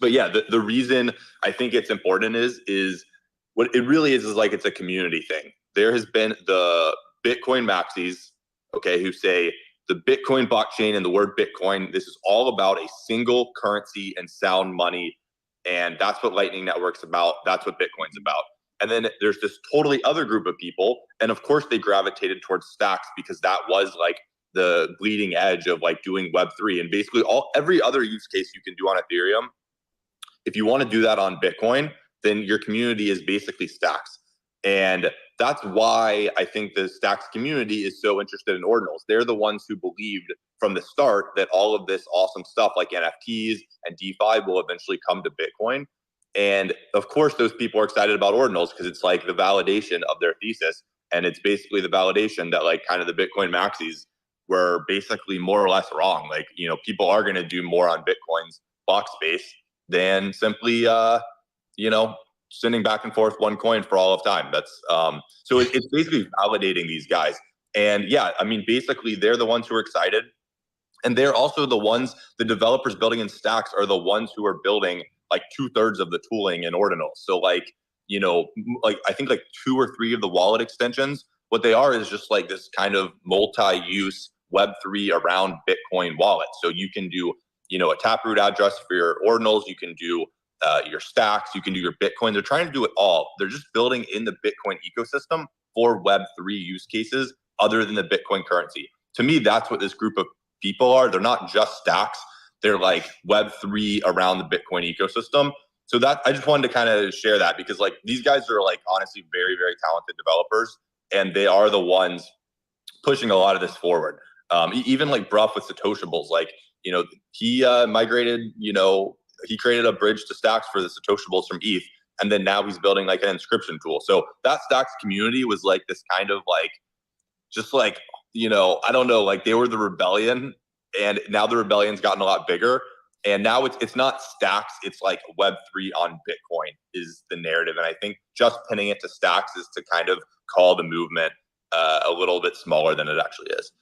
But yeah, the reason I think it's important is what it really is like it's a community thing. There has been the Bitcoin maxis, okay, who say the Bitcoin blockchain and the word Bitcoin, this is all about a single currency and sound money. And that's what Lightning Network's about. That's what Bitcoin's about. And then there's this totally other group of people. And of course they gravitated towards Stacks because that was like the bleeding edge of like doing Web3 and basically every other use case you can do on Ethereum. If you want to do that on Bitcoin, then your community is basically Stacks. And that's why I think the Stacks community is so interested in Ordinals. They're the ones who believed from the start that all of this awesome stuff like NFTs and DeFi will eventually come to Bitcoin. And of course, those people are excited about Ordinals because it's like the validation of their thesis. And it's basically the validation that like kind of the Bitcoin maxis were basically more or less wrong. Like, you know, people are going to do more on Bitcoin's block space than simply, you know, sending back and forth one coin for all of time. That's so it's basically validating these guys. And yeah, I mean, basically they're the ones who are excited. And they're also the ones, the developers building in Stacks are the ones who are building like 2/3 of the tooling in Ordinals. So like, you know, like I think like 2 or 3 of the wallet extensions, what they are is just like this kind of multi-use Web3 around Bitcoin wallet. So you can do, you know, a Taproot address for your Ordinals, you can do your Stacks, you can do your Bitcoin. They're trying to do it all. They're just building in the Bitcoin ecosystem for Web3 use cases other than the Bitcoin currency. To me, that's what this group of people are. They're not just stacks. They're like Web3 around the Bitcoin ecosystem. So that I just wanted to kind of share that, because like these guys are like honestly very, very talented developers, and they are the ones pushing a lot of this forward. Even like Bruff with Satoshables, like, you know, he migrated, you know, he created a bridge to Stacks for the Satoshables from ETH. And then now he's building like an inscription tool. So that Stacks community was like this kind of like, just like, you know, I don't know, like they were the rebellion, and now the rebellion's gotten a lot bigger. And now it's not Stacks, it's like Web3 on Bitcoin is the narrative. And I think just pinning it to Stacks is to kind of call the movement a little bit smaller than it actually is.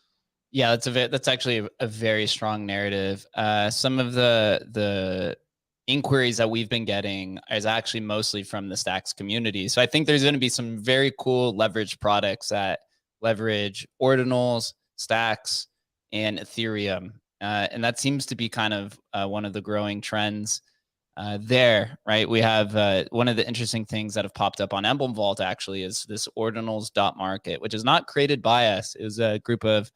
Yeah, that's actually a very strong narrative. Some of the inquiries that we've been getting is actually mostly from the Stacks community. So I think there's going to be some very cool leverage products that leverage Ordinals, Stacks, and Ethereum. And that seems to be kind of one of the growing trends there, right? We have one of the interesting things that have popped up on Emblem Vault actually is this Ordinals.market, which is not created by us. It was a group of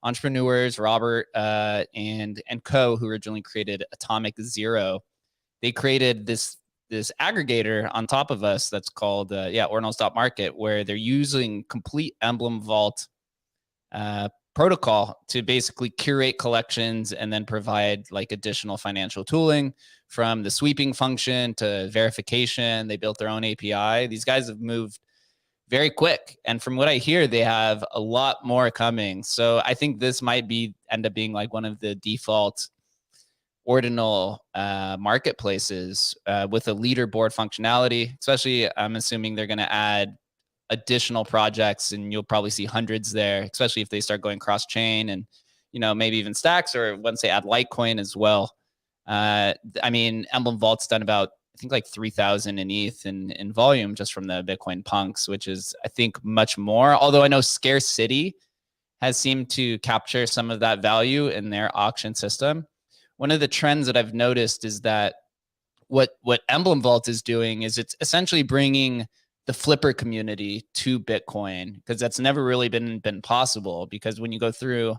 entrepreneurs, Robert and co, who originally created Atomic Zero. They created this aggregator on top of us that's called Ordinals.market, where they're using complete Emblem Vault protocol to basically curate collections and then provide like additional financial tooling, from the sweeping function to verification. They built their own API. These guys have moved very quick, and from what I hear, they have a lot more coming. So I think this might end up being like one of the default Ordinal marketplaces with a leaderboard functionality. Especially, I'm assuming they're going to add additional projects, and you'll probably see hundreds there, especially if they start going cross chain, and, you know, maybe even Stacks, or once they add Litecoin as well. I mean, Emblem Vault's done about, I think, like 3,000 in ETH in volume just from the Bitcoin punks, which is, I think, much more. Although I know Scarcity has seemed to capture some of that value in their auction system. One of the trends that I've noticed is that what Emblem Vault is doing is it's essentially bringing the flipper community to Bitcoin, because that's never really been possible. Because when you go through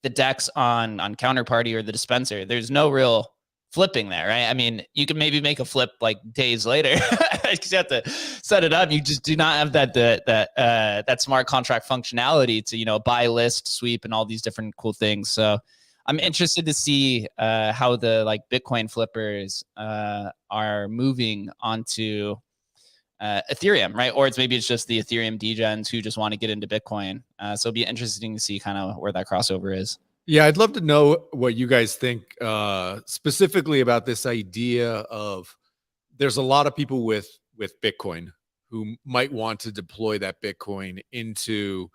the decks on Counterparty or the Dispenser, there's no real flipping there, right? I mean, you can maybe make a flip like days later because you have to set it up. You just do not have that smart contract functionality to, you know, buy, list, sweep, and all these different cool things. So I'm interested to see how the like Bitcoin flippers are moving onto Ethereum, right? Or it's just the Ethereum degens who just want to get into Bitcoin. So it'll be interesting to see kind of where that crossover is. Yeah, I'd love to know what you guys think specifically about this idea of, there's a lot of people with Bitcoin who might want to deploy that Bitcoin into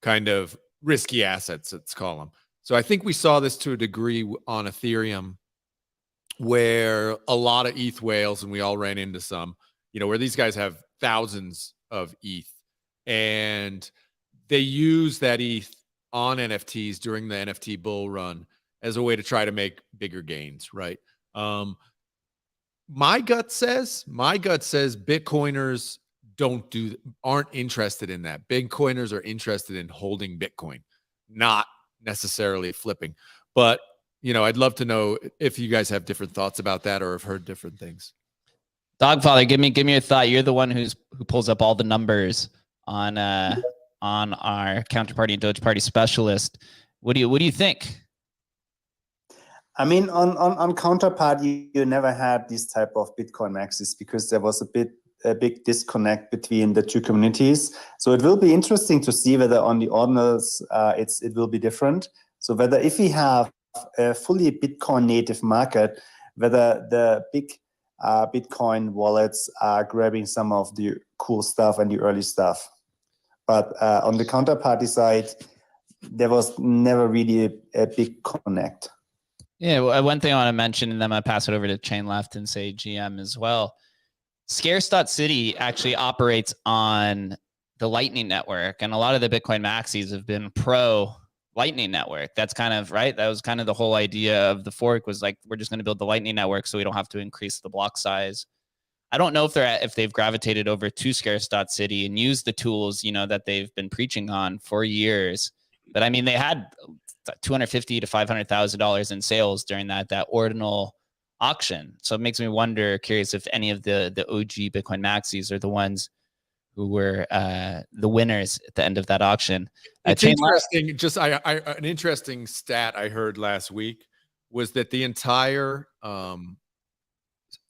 kind of risky assets, let's call them. So I think we saw this to a degree on Ethereum, where a lot of ETH whales, and we all ran into some, you know, where these guys have thousands of ETH, and they use that ETH on NFTs during the NFT bull run as a way to try to make bigger gains, right? My gut says Bitcoiners aren't interested in that. Bitcoiners are interested in holding Bitcoin, not necessarily flipping. But, you know, I'd love to know if you guys have different thoughts about that or have heard different things. Dogfather, give me your thought. You're the one who pulls up all the numbers on our Counterparty and Doge Party specialist. What do you think? I mean, on Counterparty, you never had this type of Bitcoin maxis because there was a big disconnect between the two communities. So it will be interesting to see whether on the Ordinals it will be different. So whether if we have a fully Bitcoin native market, whether the big Bitcoin wallets are grabbing some of the cool stuff and the early stuff. But on the Counterparty side, there was never really a big connect. Yeah, well, one thing I want to mention, and then I'm going to pass it over to Chain Left and say GM as well. Scarce.city actually operates on the Lightning Network, and a lot of the Bitcoin maxis have been pro Lightning Network. That's kind of right. That was kind of the whole idea of the fork, was like, we're just going to build the Lightning Network so we don't have to increase the block size. I don't know if they've gravitated over to Scarce.city and used the tools, that they've been preaching on for years. But I mean, they had $250,000 to $500,000 in sales during that ordinal auction. So it makes me curious if any of the OG Bitcoin maxis are the ones who were the winners at the end of that auction. It's interesting. An interesting stat I heard last week was that the entire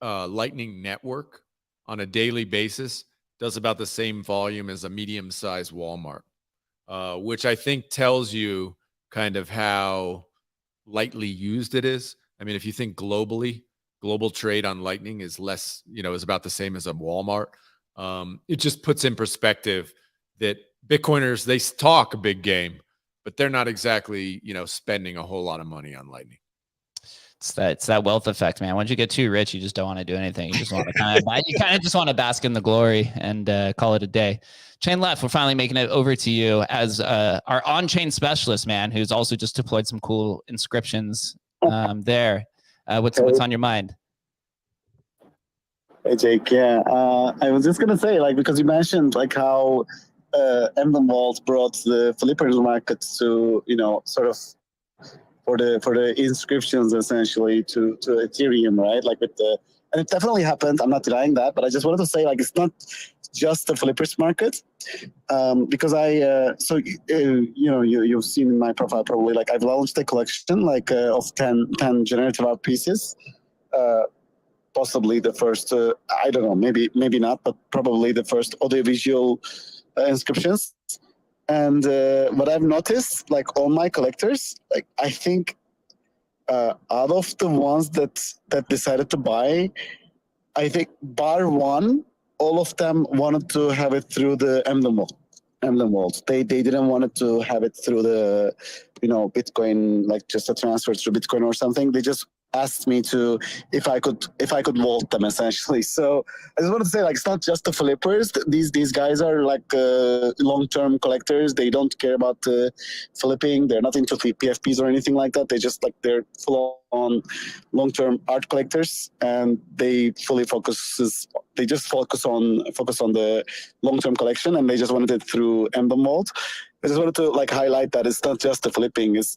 Lightning network on a daily basis does about the same volume as a medium-sized Walmart, which I think tells you kind of how lightly used it is. I mean, if you think globally, global trade on Lightning is less, is about the same as a Walmart. It just puts in perspective that Bitcoiners, they talk a big game, but they're not exactly, spending a whole lot of money on Lightning. It's that wealth effect, man. Once you get too rich, you just don't want to do anything. You just want to kind of just want to bask in the glory and call it a day. Chain Left, we're finally making it over to you as our on-chain specialist, man, who's also just deployed some cool inscriptions there. What's on your mind? Hey Jake, yeah, I was just gonna say, because you mentioned how Emblem Vault brought the flippers market to, sort of for the inscriptions essentially to Ethereum, right? And it definitely happened. I'm not denying that, but I just wanted to say it's not just the flippers market, because you've seen in my profile probably I've launched a collection of 10 generative art pieces. Possibly the first, I don't know, maybe not, but probably the first audiovisual inscriptions. And what I've noticed, all my collectors, I think out of the ones that decided to buy, I think bar one, all of them wanted to have it through the Emblem Vault. They didn't want it to have it through the, Bitcoin, just a transfer through Bitcoin or something. They just asked me to if I could vault them essentially. So I just want to say it's not just the flippers. These guys are long-term collectors. They don't care about flipping. They're not into PFPs or anything like that. They just they're full on long-term art collectors, and they focus on the long-term collection, and they just wanted it through Emblem Vault. I just wanted to highlight that it's not just the flipping. It's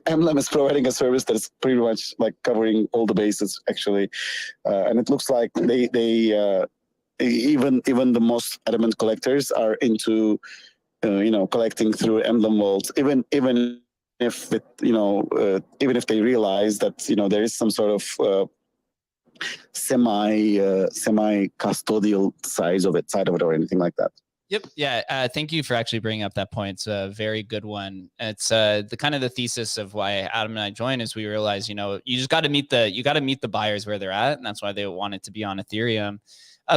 Emblem is providing a service that is pretty much covering all the bases actually, and it looks like they even the most adamant collectors are into collecting through Emblem Vault, even if it even if they realize that there is some sort of semi custodial side of it or anything like that. Yep. Yeah. Thank you for actually bringing up that point. It's a very good one. It's the kind of the thesis of why Adam and I joined is we realized, you just got to meet the buyers where they're at. And that's why they want it to be on Ethereum.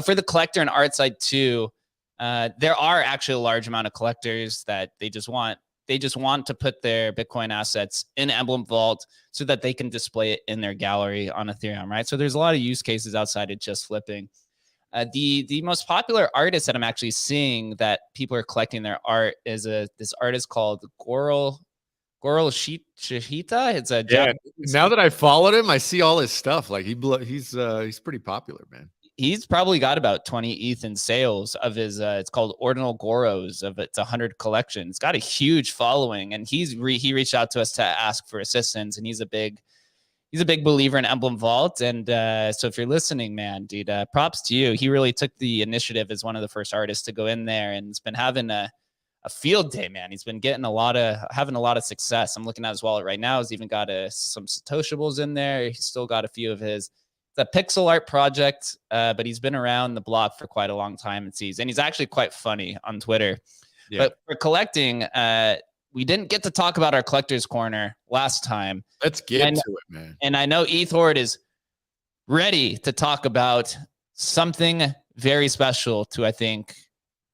For the collector and art side too, there are actually a large amount of collectors that they just want to put their Bitcoin assets in Emblem Vault so that they can display it in their gallery on Ethereum, right? So there's a lot of use cases outside of just flipping. The most popular artist that I'm actually seeing that people are collecting their art is this artist called Goro Shihita. It's a Japanese. Now that I followed him, I see all his stuff. He's pretty popular, man. He's probably got about 20 ETH in sales of his. It's called Ordinal Goros of its 100 collection. It's got a huge following, and he reached out to us to ask for assistance, and he's a big believer in Emblem Vault. And so if you're listening, man, dude, props to you. He really took the initiative as one of the first artists to go in there, and it's been having a field day, man. He's been getting having a lot of success. I'm looking at his wallet right now. He's even got some Satoshiables in there. He's still got a few of his. It's a pixel art project, but he's been around the block for quite a long time, and he's actually quite funny on Twitter. Yeah. But for collecting, we didn't get to talk about our collector's corner last time. Let's get to it, man. And I know Ethord is ready to talk about something very special to, I think,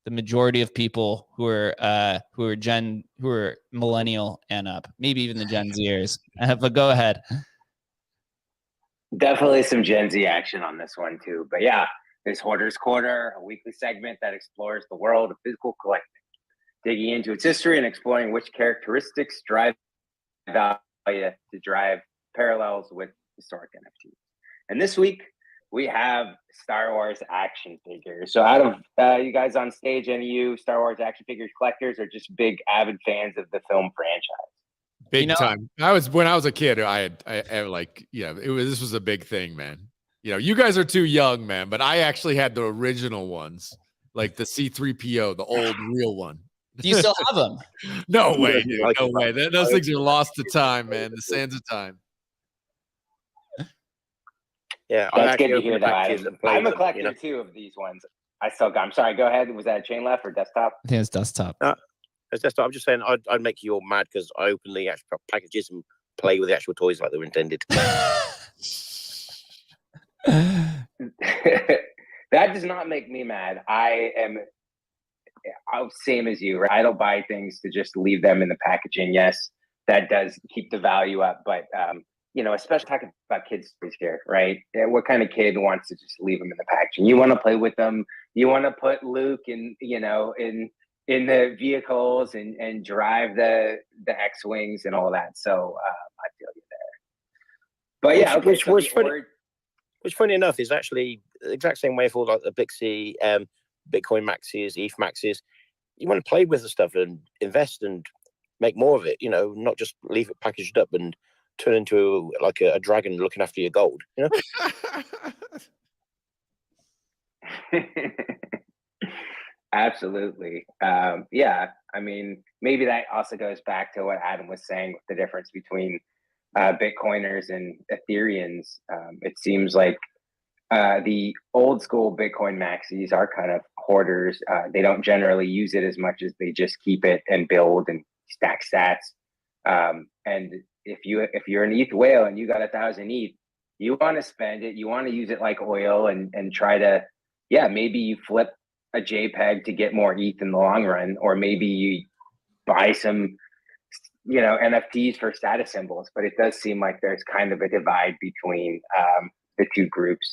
the majority of people who are millennial and up, maybe even the Gen Zers. But go ahead. Definitely some Gen Z action on this one too. But yeah, this Hoarder's Corner, a weekly segment that explores the world of physical collecting, digging into its history and exploring which characteristics drive value to drive parallels with historic NFTs. And this week, we have Star Wars action figures. So out of you guys on stage, any of you Star Wars action figures collectors or just big avid fans of the film franchise? Big time. When I was a kid, I like, this was a big thing, man. You guys are too young, man, but I actually had the original ones, like the C-3PO, the old real one. Do you still have them? No way, dude. No way. Those things are lost to time, man. The sands of time. Yeah, that's good to hear that. I'm a collector too of these ones. I'm sorry, go ahead. Was that chain left or desktop? I think it's desktop. It's desktop. I'm just saying I'd make you all mad because I open the actual packages and play with the actual toys like they were intended. That does not make me mad. I'm same as you, right? I don't buy things to just leave them in the packaging. Yes, that does keep the value up, but especially talking about kids here, right? What kind of kid wants to just leave them in the packaging? You want to play with them. You want to put Luke in the vehicles and drive the X-Wings and all that. So I feel you there. But yeah, okay. Which funny enough is actually the exact same way for like the Bixie, Bitcoin Maxis, ETH Maxis. You want to play with the stuff and invest and make more of it, not just leave it packaged up and turn into like a dragon looking after your gold, Absolutely. Yeah. I mean, maybe that also goes back to what Adam was saying with the difference between Bitcoiners and Ethereans. It seems like the old school Bitcoin maxis are kind of hoarders. They don't generally use it as much as they just keep it and build and stack sats. And if you're an ETH whale and you got 1,000 ETH, you want to spend it, you want to use it like oil and try to, maybe you flip a JPEG to get more ETH in the long run, or maybe you buy some, NFTs for status symbols. But it does seem like there's kind of a divide between the two groups.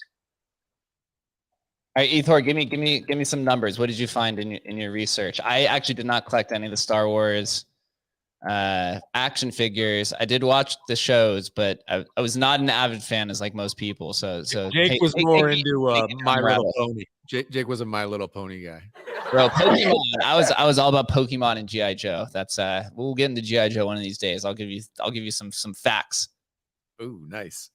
All right, Ethor, give me some numbers. What did you find in your research? I actually did not collect any of the Star Wars action figures. I did watch the shows, but I was not an avid fan as like most people. So Jake was more into My Little Pony. Jake was a My Little Pony guy. Bro, Pokemon. I was all about Pokemon and GI Joe. That's we'll get into GI Joe one of these days. I'll give you some facts. Ooh, nice.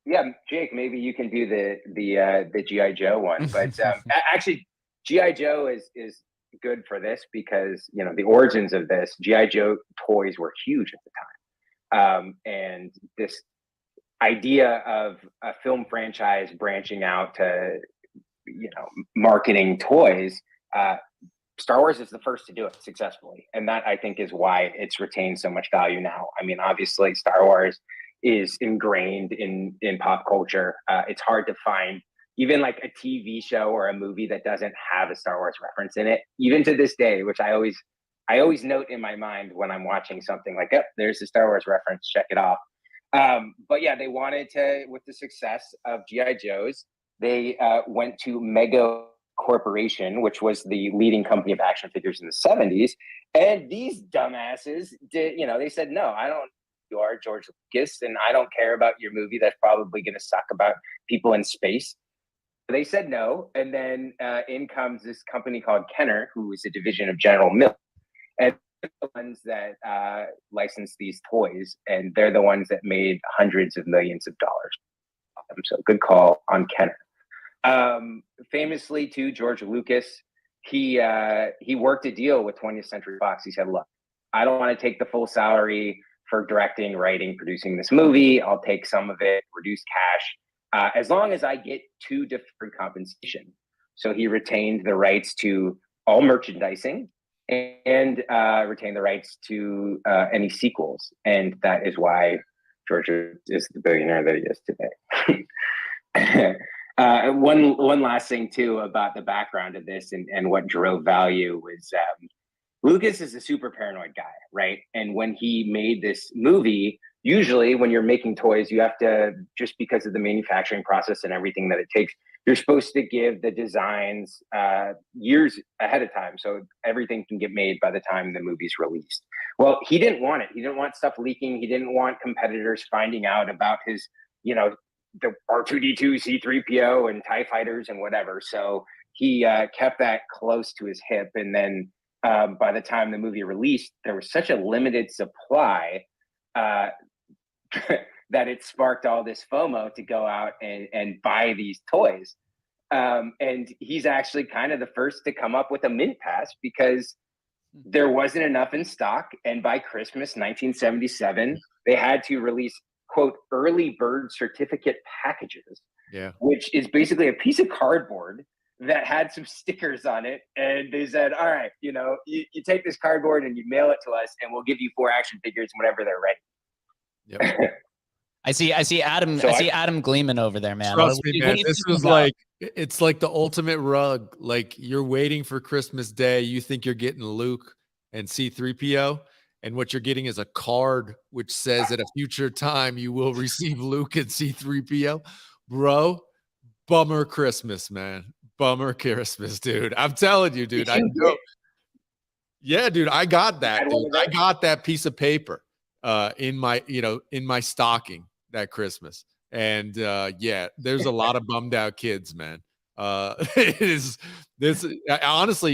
Yeah, Jake, maybe you can do the GI Joe one. But actually, GI Joe is good for this because the origins of this GI Joe toys were huge at the time, and this idea of a film franchise branching out to marketing toys, Star Wars is the first to do it successfully, and that I think is why it's retained so much value now. I mean, obviously Star Wars is ingrained in pop culture. It's hard to find even like a TV show or a movie that doesn't have a Star Wars reference in it, even to this day, which I always note in my mind when I'm watching something like, oh, there's the Star Wars reference, check it off. But yeah, they wanted to, with the success of G.I. Joes, they went to Mega Corporation, which was the leading company of action figures in the 70s. And these dumbasses did, they said, no, you are George Lucas, and I don't care about your movie that's probably going to suck about people in space. They said no, and then in comes this company called Kenner, who is a division of General Mills, and they're the ones that licensed these toys, and they're the ones that made hundreds of millions of dollars. So good call on Kenner. Famously, too, George Lucas, he worked a deal with 20th Century Fox. He said, look, I don't want to take the full salary for directing, writing, producing this movie. I'll take some of it, reduce cash, as long as I get 2 deferred compensation. So he retained the rights to all merchandising and retained the rights to any sequels. And that is why George is the billionaire that he is today. One last thing too about the background of this and what drove value was Lucas is a super paranoid guy, right? And when he made this movie, usually when you're making toys, you have to, just because of the manufacturing process and everything that it takes, you're supposed to give the designs years ahead of time. So everything can get made by the time the movie's released. Well, he didn't want it. He didn't want stuff leaking. He didn't want competitors finding out about his, the R2D2, C3PO, and TIE fighters and whatever. So he kept that close to his hip. And then by the time the movie released, there was such a limited supply that it sparked all this FOMO to go out and buy these toys. And he's actually kind of the first to come up with a mint pass because there wasn't enough in stock. And by Christmas 1977, they had to release, quote, early bird certificate packages, which is basically a piece of cardboard that had some stickers on it. And they said, all right, you know, you take this cardboard and you mail it to us and we'll give you 4 action figures whenever they're ready. Yep. I see Adam. So I see Adam gleaming over there, man. Trust me, man. What This was like, it's like the ultimate rug. Like you're waiting for Christmas Day. You think you're getting Luke and C3PO. And what you're getting is a card which says at a future time you will receive Luke and C3PO. Bro, bummer Christmas, man. Bummer Christmas, dude. I'm telling you, dude. I know. Yeah, dude. I got that, dude. I got that piece of paper in my stocking that Christmas. And yeah, there's a lot of bummed out kids, man. Honestly,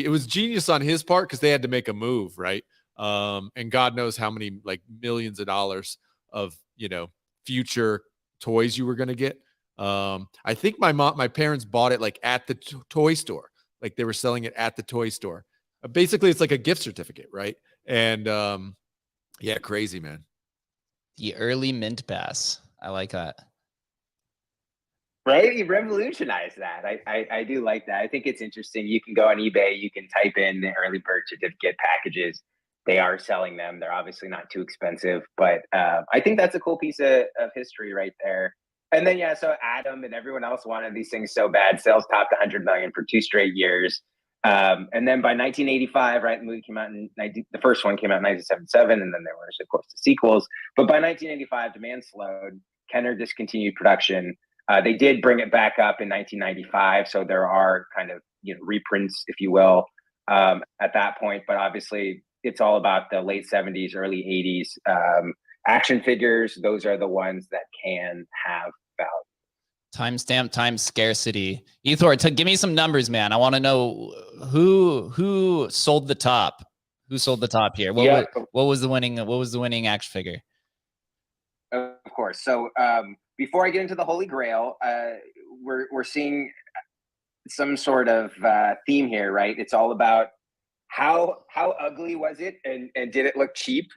it was genius on his part because they had to make a move, right? And God knows how many like millions of dollars of, you know, future toys you were going to get. I think my parents bought it like at the toy store, like they were selling it at the toy store. Basically it's like a gift certificate. Right. And, yeah, crazy, man. The early mint pass. I like that. Right? He revolutionized that. I do like that. I think it's interesting. You can go on eBay, you can type in the early bird certificate packages. They are selling them. They're obviously not too expensive, but I think that's a cool piece of history right there. And then, yeah, so Adam and everyone else wanted these things so bad. Sales topped 100 million for 2 straight years. And then by 1985, right, the movie came out the first one came out in 1977, and then there were, of course, the sequels. But by 1985, demand slowed. Kenner discontinued production. They did bring it back up in 1995, so there are kind of, you know, reprints, if you will, at that point. But obviously, it's all about the late 70s, early 80s action figures. Those are the ones that can have value. Timestamp times scarcity. Ethor, give me some numbers, man. I want to know who sold the top. Who sold the top here? What was the winning action figure? Of course. So before I get into the Holy Grail, we're seeing some sort of theme here, right? It's all about how ugly was it and did it look cheap?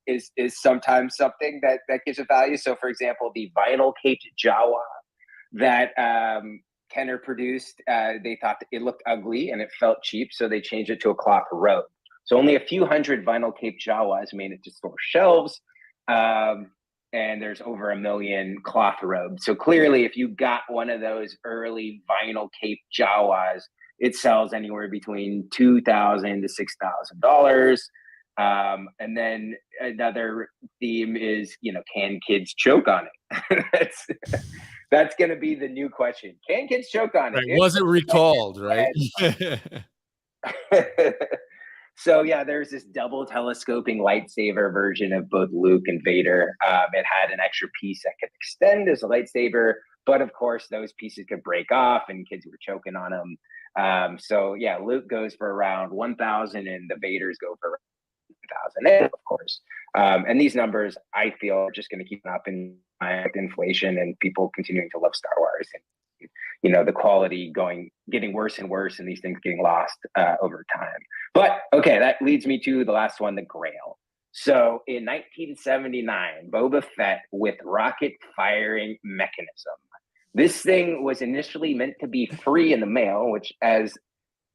Is sometimes something that gives a value. So, for example, the vinyl caped Jawa that Kenner produced, they thought that it looked ugly and it felt cheap, so they changed it to a cloth robe. So only a few hundred vinyl caped Jawas made it to store shelves, and there's over 1 million cloth robes. So clearly, if you got one of those early vinyl caped Jawas, it sells anywhere between $2,000 to $6,000. And then another theme is, you know, can kids choke on it? That's going to be the new question. Can kids choke on it? Right. Was it recalled, right? So, yeah, there's this double telescoping lightsaber version of both Luke and Vader. It had an extra piece that could extend as a lightsaber. But, of course, those pieces could break off and kids were choking on them. So, yeah, Luke goes for around 1,000 and the Vaders go for 1,000, of course. And these numbers, I feel, are just going to keep up in inflation and people continuing to love Star Wars. And, you know, the quality getting worse and worse and these things getting lost over time. But, okay, that leads me to the last one, the Grail. So in 1979, Boba Fett with rocket firing mechanism. This thing was initially meant to be free in the mail, which, as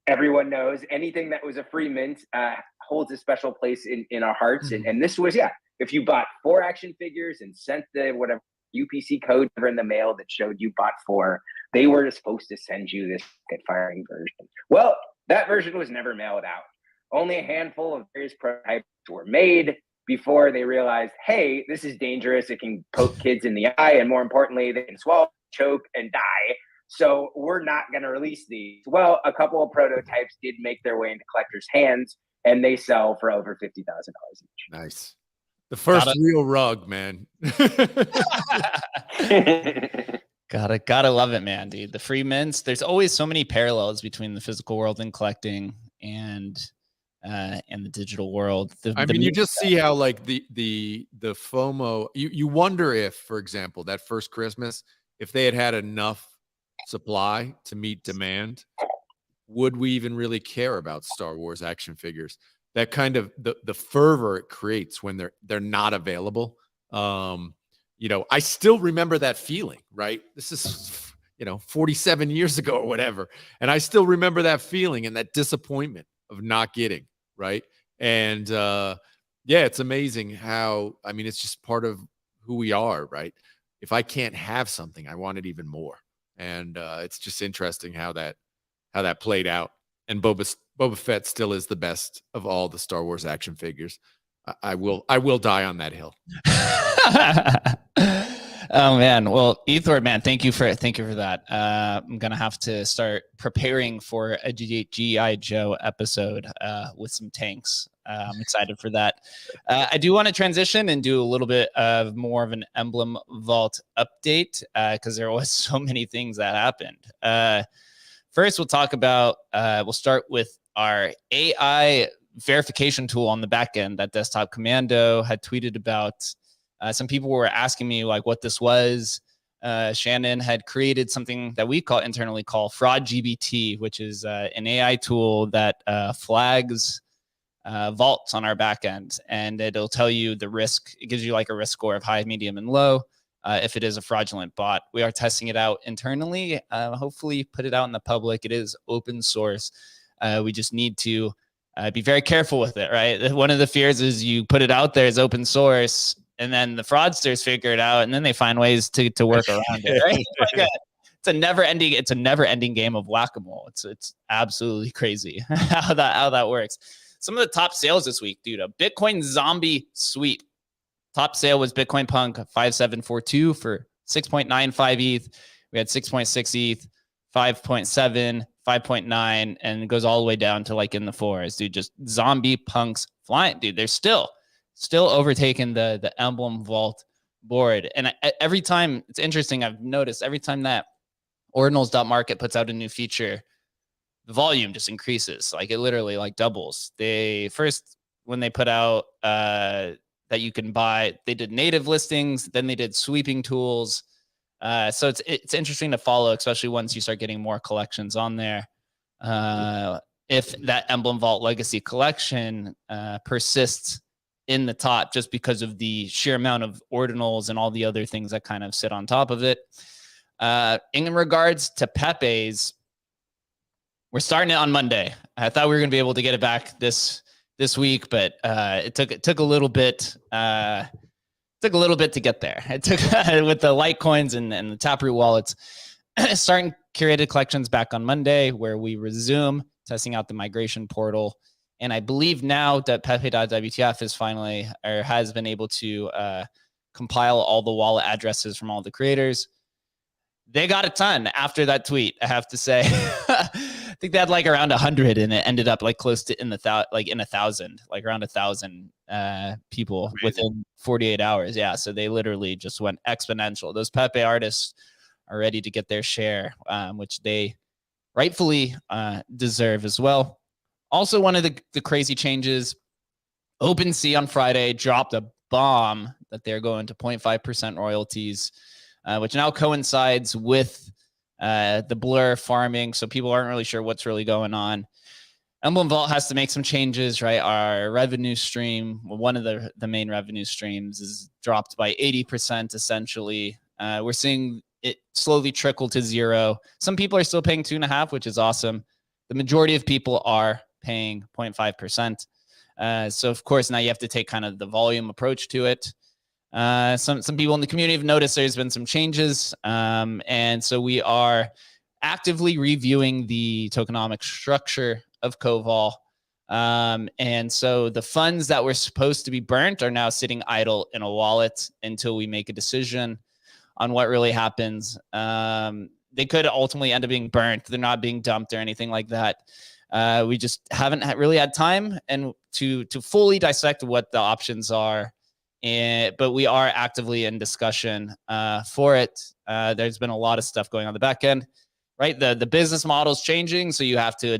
everyone knows, anything that was a free mint holds a special place in our hearts. Mm-hmm. And this was, yeah, if you bought 4 action figures and sent the whatever UPC code in the mail that showed you bought 4, they were supposed to send you this rocket firing version. Well, that version was never mailed out. Only a handful of various prototypes were made before they realized, hey, this is dangerous. It can poke kids in the eye. And more importantly, they can swallow, choke, and die. So we're not going to release these. Well, a couple of prototypes did make their way into collectors' hands, and they sell for over $50,000 each. Nice. The first real rug, man. Gotta love it, man, dude. The free mints. There's always so many parallels between the physical world and collecting and the digital world. You just see how like the FOMO. You wonder if, for example, that first Christmas, if they had enough supply to meet demand, would we even really care about Star Wars action figures? That kind of the fervor it creates when they're not available. I still remember that feeling, right? This is 47 years ago or whatever, and I still remember that feeling and that disappointment of not getting, right? And it's amazing how, it's just part of who we are, right? If I can't have something, I want it even more. And it's just interesting how that played out. And Boba Fett still is the best of all the Star Wars action figures. I will die on that hill. Oh man, well, Ethor, man, thank you for that. I'm gonna have to start preparing for a GI Joe episode with some tanks. I'm excited for that. I do want to transition and do a little bit of more of an Emblem Vault update because there was so many things that happened. First, we'll talk about. We'll start with our AI verification tool on the back end that Desktop Commando had tweeted about. Some people were asking me like what this was. Shannon had created something that we internally call Fraud GBT, which is an AI tool that flags vaults on our back end, and it'll tell you the risk. It gives you like a risk score of high, medium, and low. If it is a fraudulent bot. We are testing it out internally. Hopefully put it out in the public. It is open source. We just need to be very careful with it, right? One of the fears is you put it out there as open source and then the fraudsters figure it out and then they find ways to work around it, right? It's a never ending game of whack-a-mole. It's absolutely crazy how that works. Some of the top sales this week, dude, a Bitcoin zombie sweep. Top sale was Bitcoin Punk 5742 for 6.95 ETH. We had 6.6 ETH, 5.7, 5.9, and it goes all the way down to like in the fours, dude. Just zombie punks flying, dude. They're still overtaking the Emblem Vault board. And every time, it's interesting, I've noticed every time that Ordinals.market puts out a new feature, the volume just increases. Like it literally like doubles. When they put out that you can buy, they did native listings, then they did sweeping tools. So it's interesting to follow, especially once you start getting more collections on there. If that Emblem Vault Legacy collection persists in the top just because of the sheer amount of ordinals and all the other things that kind of sit on top of it. In regards to Pepe's, we're starting it on Monday. I thought we were going to be able to get it back this week, but it took a little bit. Took a little bit to get there. It took with the Litecoins and the Taproot wallets. Starting curated collections back on Monday, where we resume testing out the migration portal. And I believe now that Pepe.wtf is finally or has been able to compile all the wallet addresses from all the creators. They got a ton after that tweet, I have to say. I think they had like around 100 and it ended up like close to in 1,000, like around 1,000 people within 48 hours. Yeah. So they literally just went exponential. Those Pepe artists are ready to get their share, which they rightfully deserve as well. Also, one of the crazy changes, OpenSea on Friday dropped a bomb that they're going to 0.5% royalties, which now coincides with the blur farming. So people aren't really sure what's really going on. Emblem Vault has to make some changes, right? Our revenue stream, one of the main revenue streams, is dropped by 80% essentially. We're seeing it slowly trickle to zero. Some people are still paying 2.5%, which is awesome. The majority of people are paying 0.5%. So of course now you have to take kind of the volume approach to it. Some people in the community have noticed there's been some changes. And so we are actively reviewing the tokenomic structure of Koval. And so the funds that were supposed to be burnt are now sitting idle in a wallet until we make a decision on what really happens. They could ultimately end up being burnt. They're not being dumped or anything like that. We just haven't really had time and to fully dissect what the options are but we are actively in discussion for it. There's been a lot of stuff going on the back end, right? The business model is changing, so you have to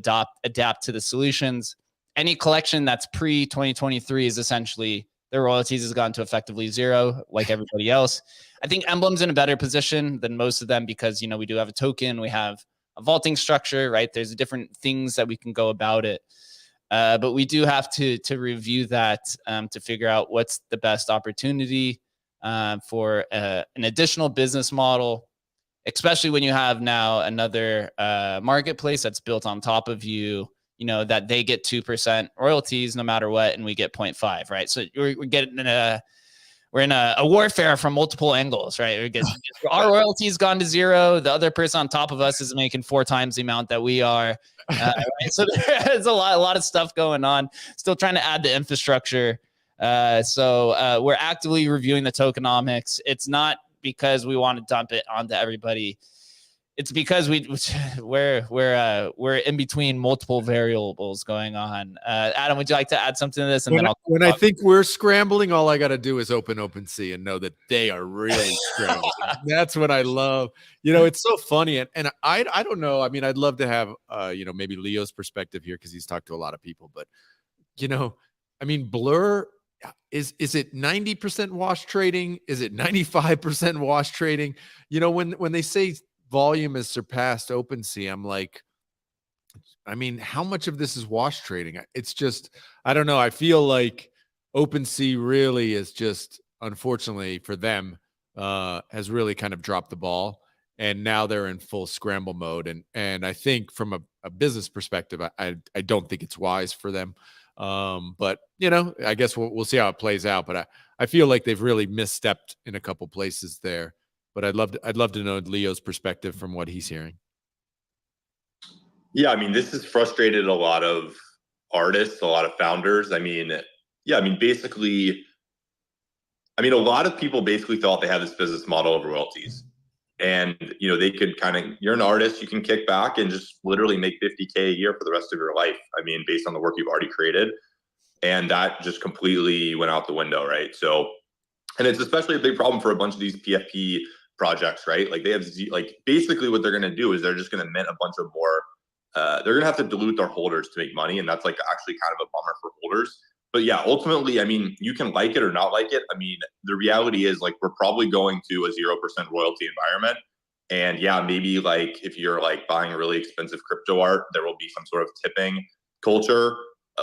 adapt to the solutions. Any collection that's pre-2023 is essentially their royalties has gone to effectively zero, like everybody else. I think Emblem's in a better position than most of them because, you know, we do have a token, we have a vaulting structure, right? There's different things that we can go about it. But we do have to review that to figure out what's the best opportunity for an additional business model, especially when you have now another marketplace that's built on top of you, you know, that they get 2% royalties no matter what, and we get 0.5, right? So we're getting we're in a warfare from multiple angles, right? Our royalties gone to zero. The other person on top of us is making 4 times the amount that we are. Right? So there's a lot of stuff going on. Still trying to add the infrastructure. So we're actively reviewing the tokenomics. It's not because we want to dump it onto everybody. It's because we're in between multiple variables going on. Adam, would you like to add something to this? And when I think we're scrambling, all I got to do is open OpenSea and know that they are really scrambling. That's what I love. You know, it's so funny, and I don't know. I mean, I'd love to have you know, maybe Leo's perspective here because he's talked to a lot of people. But you know, I mean, Blur is it 90% wash trading? Is it 95% wash trading? You know, when they say volume has surpassed OpenSea, I'm like, I mean, how much of this is wash trading? It's just, I don't know. I feel like OpenSea really is just, unfortunately for them, has really kind of dropped the ball, and now they're in full scramble mode. And I think from a business perspective, I don't think it's wise for them. But you know, I guess we'll see how it plays out. But I feel like they've really misstepped in a couple places there. But I'd love to know Leo's perspective from what he's hearing. Yeah, I mean, this has frustrated a lot of artists, a lot of founders. I mean, yeah, I mean, basically, I mean, a lot of people basically thought they had this business model of royalties. And, you know, they could kind of, you're an artist, you can kick back and just literally make 50K a year for the rest of your life. I mean, based on the work you've already created. And that just completely went out the window, right? So, and it's especially a big problem for a bunch of these PFP projects, right? Like they have, like basically what they're going to do is they're just going to mint a bunch of more, they're going to have to dilute their holders to make money. And that's like actually kind of a bummer for holders. But yeah, ultimately, I mean, you can like it or not like it. I mean, the reality is like, we're probably going to a 0% royalty environment. And yeah, maybe like if you're like buying really expensive crypto art, there will be some sort of tipping culture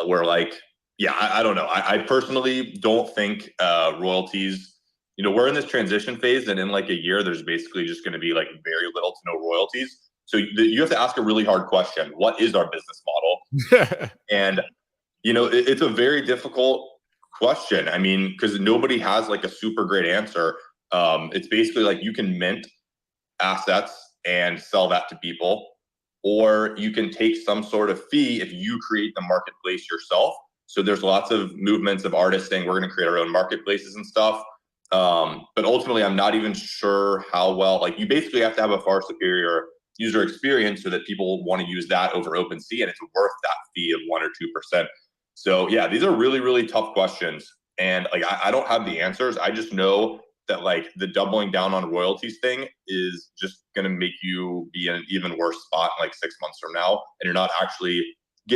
where like, yeah, I don't know. I personally don't think royalties, you know, we're in this transition phase, and in like a year, there's basically just going to be like very little to no royalties. So you have to ask a really hard question. What is our business model? And, you know, it's a very difficult question. I mean, because nobody has like a super great answer. It's basically like you can mint assets and sell that to people, or you can take some sort of fee if you create the marketplace yourself. So there's lots of movements of artists saying we're going to create our own marketplaces and stuff. But ultimately, I'm not even sure how well, like you basically have to have a far superior user experience so that people want to use that over OpenSea, and it's worth that fee of 1 or 2%. So yeah, these are really, really tough questions. And like, I don't have the answers. I just know that like the doubling down on royalties thing is just going to make you be in an even worse spot in like 6 months from now. And you're not actually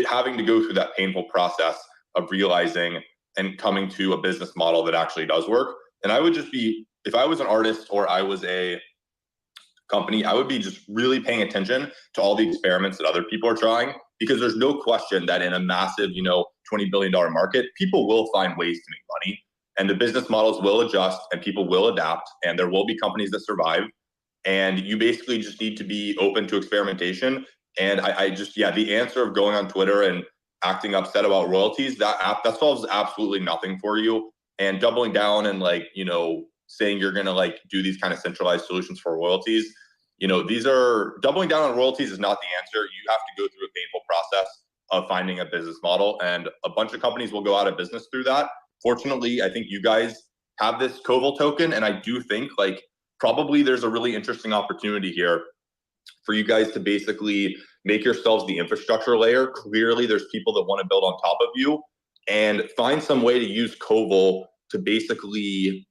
having to go through that painful process of realizing and coming to a business model that actually does work. And I would just be, if I was an artist or I was a company, I would be just really paying attention to all the experiments that other people are trying, because there's no question that in a massive, you know, $20 billion market, people will find ways to make money, and the business models will adjust and people will adapt, and there will be companies that survive. And you basically just need to be open to experimentation. And I just, yeah, the answer of going on Twitter and acting upset about royalties, that solves absolutely nothing for you. And doubling down and like, you know, saying you're going to like do these kind of centralized solutions for royalties, you know, these are, doubling down on royalties is not the answer. You have to go through a painful process of finding a business model, and a bunch of companies will go out of business through that. Fortunately, I think you guys have this Koval token, and I do think like probably there's a really interesting opportunity here for you guys to basically make yourselves the infrastructure layer. Clearly, there's people that want to build on top of you, and find some way to use Koval to basically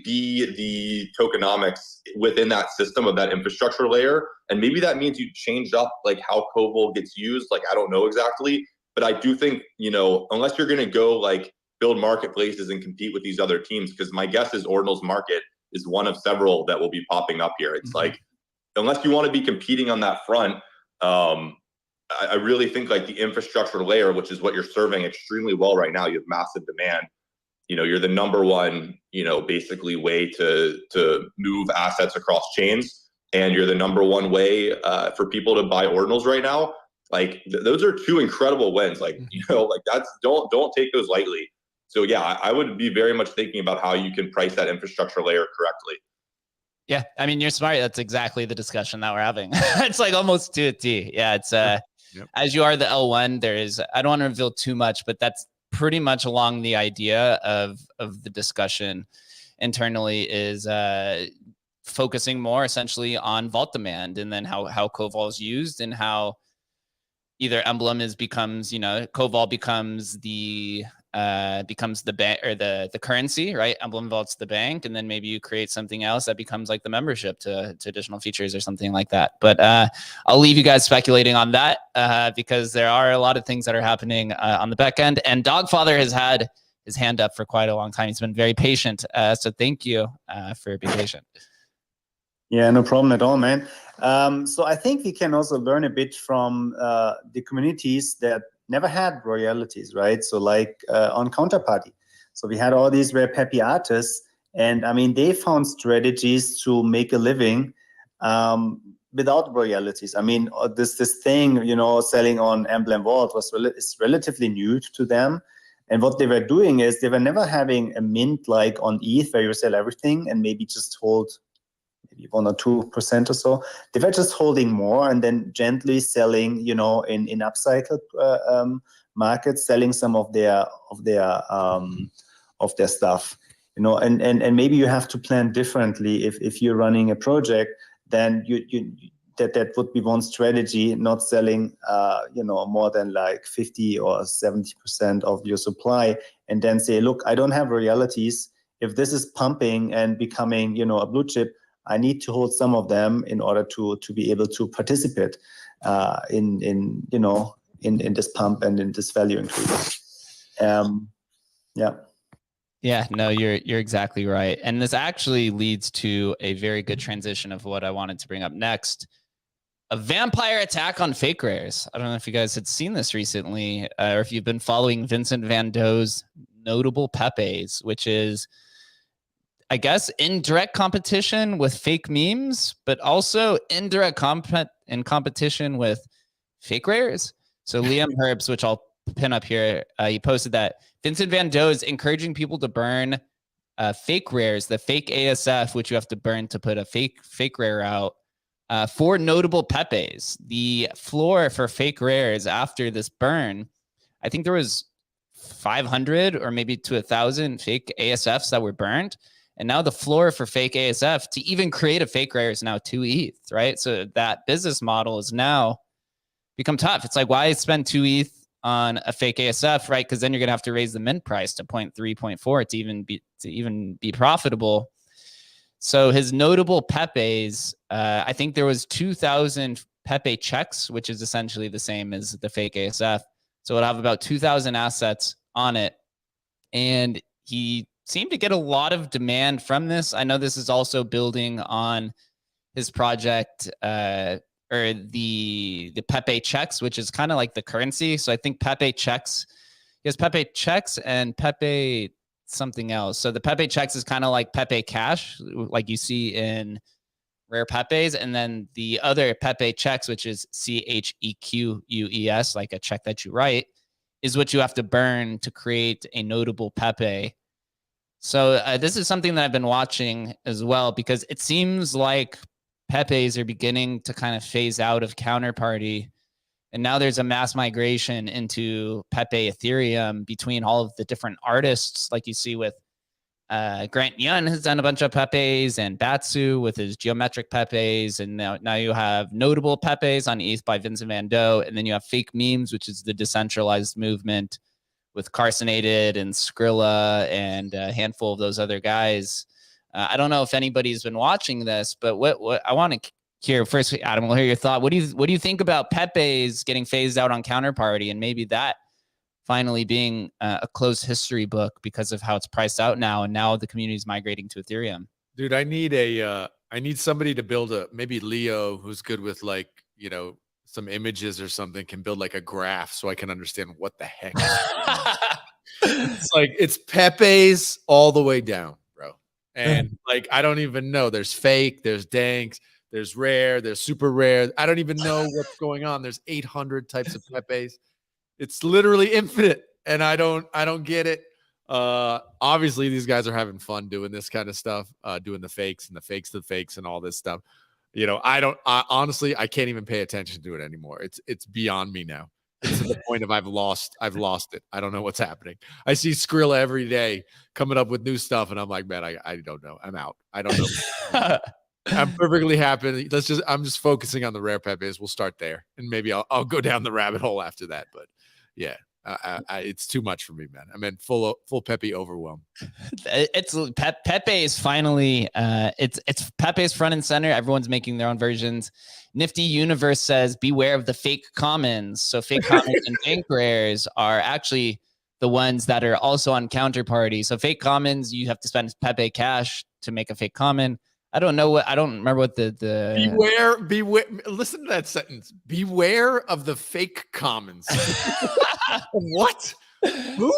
be the tokenomics within that system of that infrastructure layer. And maybe that means you change up like how Koval gets used. Like, I don't know exactly, but I do think, unless you're going to go like build marketplaces and compete with these other teams, because my guess is Ordinals Market is one of several that will be popping up here. It's like, unless you want to be competing on that front, I really think like the infrastructure layer, which is what you're serving extremely well right now, you have massive demand. You're the number one, basically way to move assets across chains, and you're the number one way for people to buy Ordinals right now. Like those are two incredible wins. Like, like that's don't take those lightly. So yeah, I would be very much thinking about how you can price that infrastructure layer correctly. Yeah, I mean, you're smart. That's exactly the discussion that we're having. It's like almost to a T. Yeah, it's as you are the L1, there is, I don't want to reveal too much, but that's pretty much along the idea of the discussion internally is focusing more essentially on vault demand, and then how Koval is used, and how either Emblem becomes Koval becomes the bank or the currency, right? Emblem vaults the bank, and then maybe you create something else that becomes like the membership to additional features or something like that. But I'll leave you guys speculating on that because there are a lot of things that are happening on the back end. And Dogfather has had his hand up for quite a long time. He's been very patient. So thank you for being patient. Yeah, no problem at all, man. So I think we can also learn a bit from the communities that never had royalties, right? So like on Counterparty. So we had all these rare peppy artists, and I mean, they found strategies to make a living without royalties. I mean, this thing, selling on Emblem Vault is relatively new to them. And what they were doing is they were never having a mint like on ETH where you sell everything and maybe just hold maybe 1 or 2% or so. They were just holding more and then gently selling, in upcycled markets, selling some of their stuff, and maybe you have to plan differently if you're running a project. Then that would be one strategy, not selling more than like 50 or 70% of your supply, and then say, look, I don't have royalties. If this is pumping and becoming a blue chip, I need to hold some of them in order to be able to participate in this pump and in this value increase. Yeah, no, you're exactly right. And this actually leads to a very good transition of what I wanted to bring up next. A vampire attack on fake rares. I don't know if you guys had seen this recently, or if you've been following Vincent Van Doe's notable Pepes, which is, I guess, indirect competition with fake memes, but also indirect competition with fake rares. So Liam Herbst, which I'll pin up here, he posted that Vincent Van Doe is encouraging people to burn fake rares, the fake ASF, which you have to burn to put a fake rare out for notable Pepes. The floor for fake rares after this burn, I think there was 500 or maybe to 1,000 fake ASFs that were burned. And now the floor for fake ASF to even create a fake rare is now 2 ETH, right? So that business model is now become tough. It's like, why spend 2 ETH on a fake ASF, right? Because then you're gonna have to raise the mint price to 0.3, 0.4 to even be profitable. So his notable Pepes, I think there was 2,000 Pepe checks, which is essentially the same as the fake ASF. So it'll have about 2,000 assets on it, and he seemed to get a lot of demand from this. I know this is also building on his project or the Pepe checks, which is kind of like the currency. So I think Pepe checks, he has Pepe checks and Pepe something else. So the Pepe checks is kind of like Pepe cash, like you see in rare Pepes. And then the other Pepe checks, which is CHEQUES, like a check that you write, is what you have to burn to create a notable Pepe. So this is something that I've been watching as well, because it seems like Pepes are beginning to kind of phase out of Counterparty. And now there's a mass migration into Pepe Ethereum between all of the different artists, like you see with Grant Yun has done a bunch of Pepes, and Batsu with his geometric Pepes. And now you have notable Pepes on ETH by Vincent Van Doe. And then you have fake memes, which is the decentralized movement with Carsonated and Skrilla and a handful of those other guys. I don't know if anybody's been watching this, but what I want to hear first, Adam, we'll hear your thought. What do you think about Pepe's getting phased out on Counterparty, and maybe that finally being a closed history book because of how it's priced out now, and now the community is migrating to Ethereum? Dude, I need somebody to build maybe Leo, who's good with like, some images or something, can build like a graph so I can understand what the heck. It's like, it's Pepe's all the way down, bro. And like, I don't even know. There's fake, there's danks, there's rare, there's super rare. I don't even know what's going on. There's 800 types of Pepe's. It's literally infinite. And I don't get it. Obviously these guys are having fun doing this kind of stuff, doing the fakes and the fakes and all this stuff. Honestly, I can't even pay attention to it anymore. It's beyond me now. It's to the point of I've lost it. I don't know what's happening. I see Skrilla every day coming up with new stuff, and I'm like, man, I don't know. I'm out. I don't know. I'm perfectly happy. I'm just focusing on the rare Pepe's. We'll start there, and maybe I'll go down the rabbit hole after that. But yeah, it's too much for me, man. I'm in full Pepe overwhelm. It's Pepe is finally it's Pepe's front and center. Everyone's making their own versions. Nifty Universe says beware of the fake commons. So fake commons and bank rares are actually the ones that are also on Counterparty. So fake commons, you have to spend Pepe cash to make a fake common. I don't remember what the beware. Listen to that sentence. Beware of the fake commons. What? Who?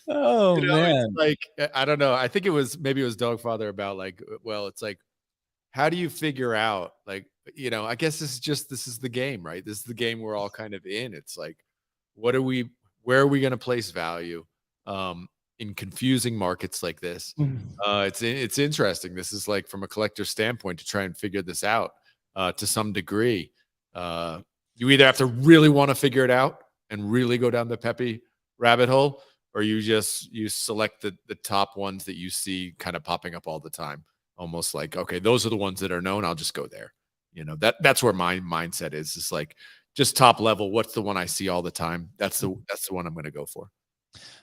Oh, man. Like, I don't know. I think it was Dogfather about like, well, it's like, how do you figure out, like, I guess this is the game, right? This is the game we're all kind of in. It's like, where are we going to place value in confusing markets like this? It's interesting. This is like, from a collector standpoint, to try and figure this out to some degree. You either have to really want to figure it out and really go down the Pepe rabbit hole, or you select the top ones that you see kind of popping up all the time. Almost like, okay, those are the ones that are known. I'll just go there. That's where my mindset is. It's like, just top level. What's the one I see all the time? That's the one I'm going to go for.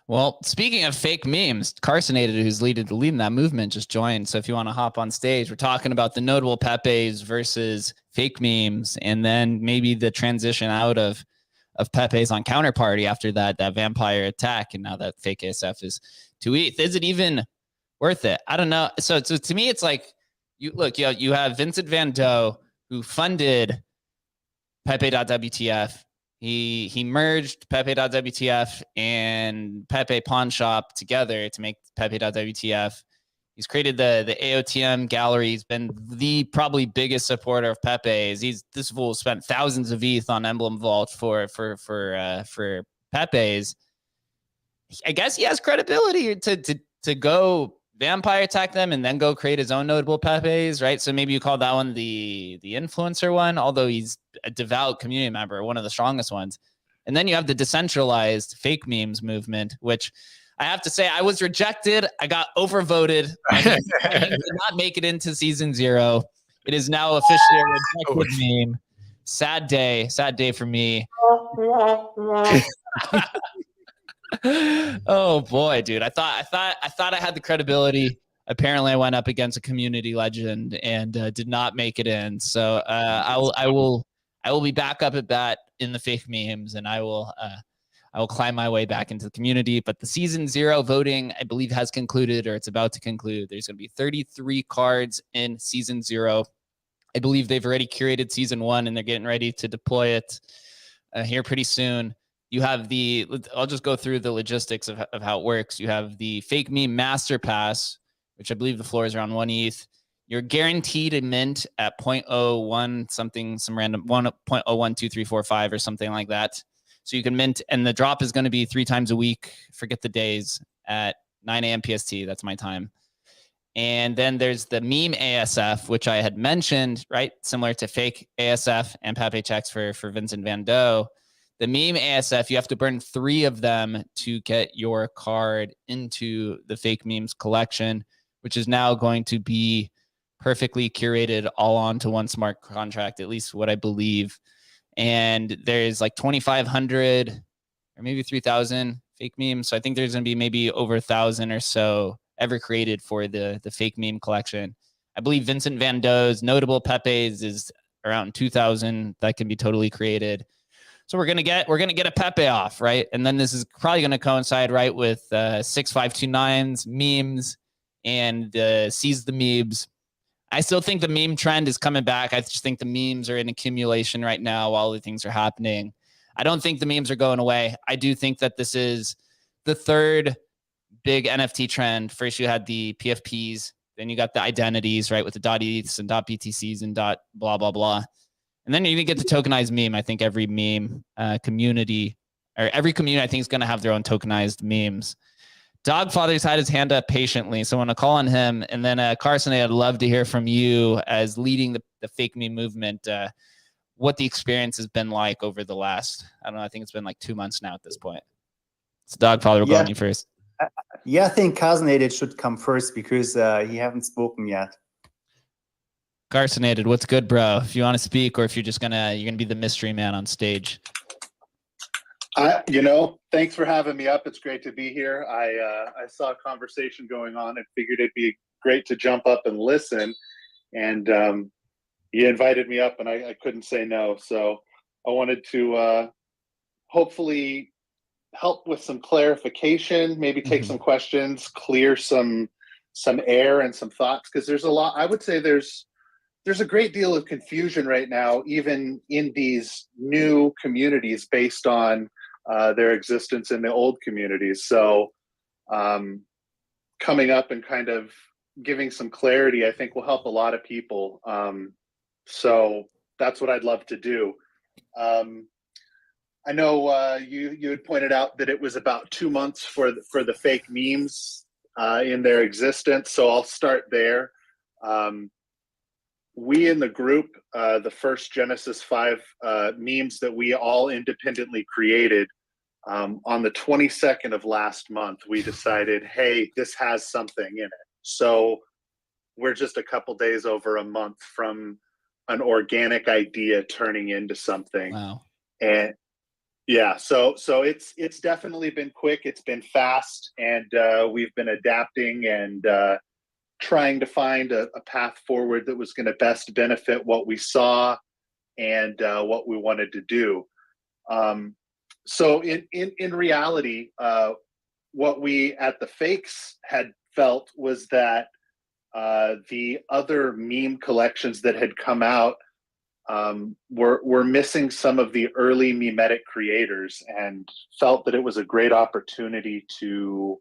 Well, speaking of fake memes, Carsonated, who's leading that movement, just joined. So if you want to hop on stage, we're talking about the notable Pepe's versus fake memes, and then maybe the transition out of Pepe's on Counterparty after that vampire attack, and now that fake ASF is 2 ETH. Is it even worth it? I don't know. So to me, it's like, you have Vincent Van Doe, who funded Pepe.WTF. He merged Pepe.WTF and Pepe Pawn Shop together to make Pepe.WTF. He's created the AOTM gallery. He's been the probably biggest supporter of Pepe's. This fool spent thousands of ETH on Emblem Vault for Pepe's. I guess he has credibility to go vampire attack them and then go create his own notable Pepe's, right? So maybe you call that one the influencer one, although he's a devout community member, one of the strongest ones. And then you have the decentralized fake memes movement, which I have to say, I was rejected. I got overvoted. I did not make it into season 0. It is now officially a rejected meme. Sad day for me. Oh boy, dude! I thought I had the credibility. Apparently, I went up against a community legend and did not make it in. So I will be back up at bat in the fake memes, and I will climb my way back into the community. But the season 0 voting, I believe, has concluded, or it's about to conclude. There's going to be 33 cards in season 0. I believe they've already curated season 1, and they're getting ready to deploy it here pretty soon. You have I'll just go through the logistics of how it works. You have the fake meme master pass, which I believe the floor is around 1 ETH. You're guaranteed a mint at 0.01 something, some random 0.012345 or something like that. So you can mint, and the drop is going to be 3 times a week. Forget the days, at 9 a.m. PST. That's my time. And then there's the meme ASF, which I had mentioned, right? Similar to fake ASF and Pepe checks for Vincent Van Doe. The meme ASF, you have to burn 3 of them to get your card into the fake memes collection, which is now going to be perfectly curated all onto one smart contract, at least what I believe. And there's like 2,500 or maybe 3,000 fake memes. So I think there's going to be maybe over 1,000 or so ever created for the fake meme collection. I believe Vincent Van Doe's notable Pepe's is around 2,000 that can be totally created. So we're gonna get a Pepe off, right? And then this is probably gonna coincide right with 6529's memes and seize the memes. I still think the meme trend is coming back. I just think the memes are in accumulation right now while the things are happening. I don't think the memes are going away. I do think that this is the third big NFT trend. First, you had the PFPs, then you got the identities, right, with the .eths and .btcs and .blah blah blah. And then you're going to get the tokenized meme. I think every meme community, or every community, I think is going to have their own tokenized memes. Dogfather's had his hand up patiently, so I want to call on him. And then Carson, I'd love to hear from you as leading the fake meme movement, what the experience has been like over the last, I don't know, I think it's been like 2 months now at this point. So Dogfather, we'll go on you first. Yeah, I think Carsonated should come first because he haven't spoken yet. Carsonated, what's good, bro? If you want to speak, or if you're just you're gonna be the mystery man on stage. Thanks for having me up. It's great to be here. I saw a conversation going on and figured it'd be great to jump up and listen. And you invited me up, and I couldn't say no. So I wanted to hopefully help with some clarification, maybe take some questions, clear some air and some thoughts, because there's a lot. I would say there's a great deal of confusion right now, even in these new communities based on their existence in the old communities. So coming up and kind of giving some clarity, I think will help a lot of people. So that's what I'd love to do. I know you had pointed out that it was about 2 months for the fake memes in their existence. So I'll start there. We in the group, the first Genesis 5 memes that we all independently created, on the 22nd of last month, we decided, hey, this has something in it. So we're just a couple days over a month from an organic idea turning into something. Wow. And yeah, so it's definitely been quick. It's been fast, and we've been adapting and trying to find a path forward that was going to best benefit what we saw and what we wanted to do. So in reality, what we at the Fakes had felt was that the other meme collections that had come out were missing some of the early memetic creators, and felt that it was a great opportunity to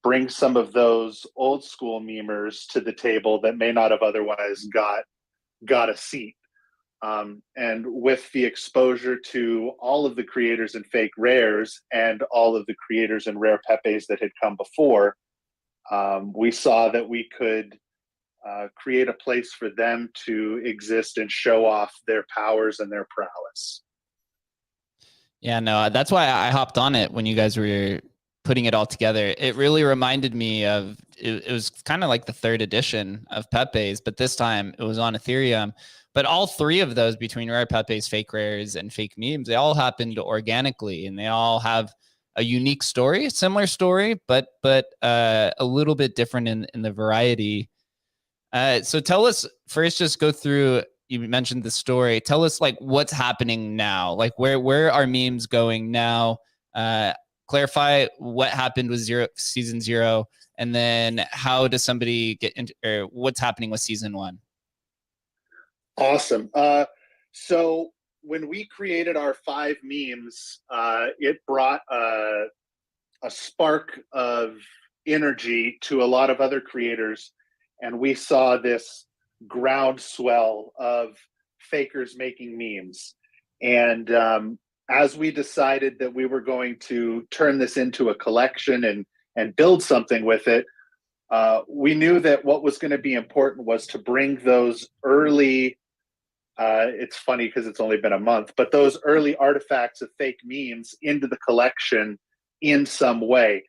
bring some of those old school memers to the table that may not have otherwise got a seat. And with the exposure to all of the creators in fake rares and all of the creators in rare Pepes that had come before, we saw that we could create a place for them to exist and show off their powers and their prowess. Yeah, no, that's why I hopped on it when you guys were putting it all together. It really reminded me of, it was kind of like the third edition of Pepe's, but this time it was on Ethereum. But all three of those, between rare Pepe's, fake rares, and fake memes, they all happened organically, and they all have a unique story, a similar story, but a little bit different in the variety. So tell us first, just go through, you mentioned the story. Tell us like what's happening now, like where are memes going now? Clarify what happened with season 0, and then how does somebody get into, or what's happening with season 1? Awesome. So when we created our 5 memes, it brought a spark of energy to a lot of other creators, and we saw this groundswell of fakers making memes. And as we decided that we were going to turn this into a collection and build something with it, we knew that what was going to be important was to bring those early, it's funny because it's only been a month, but those early artifacts of fake memes into the collection in some way.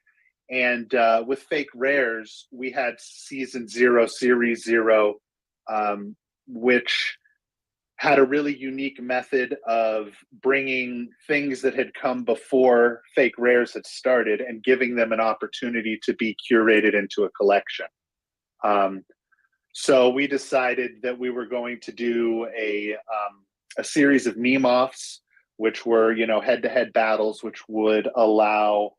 And with fake rares, we had season 0, series 0, which had a really unique method of bringing things that had come before fake rares had started and giving them an opportunity to be curated into a collection. So we decided that we were going to do a series of meme offs, which were, head-to-head battles, which would allow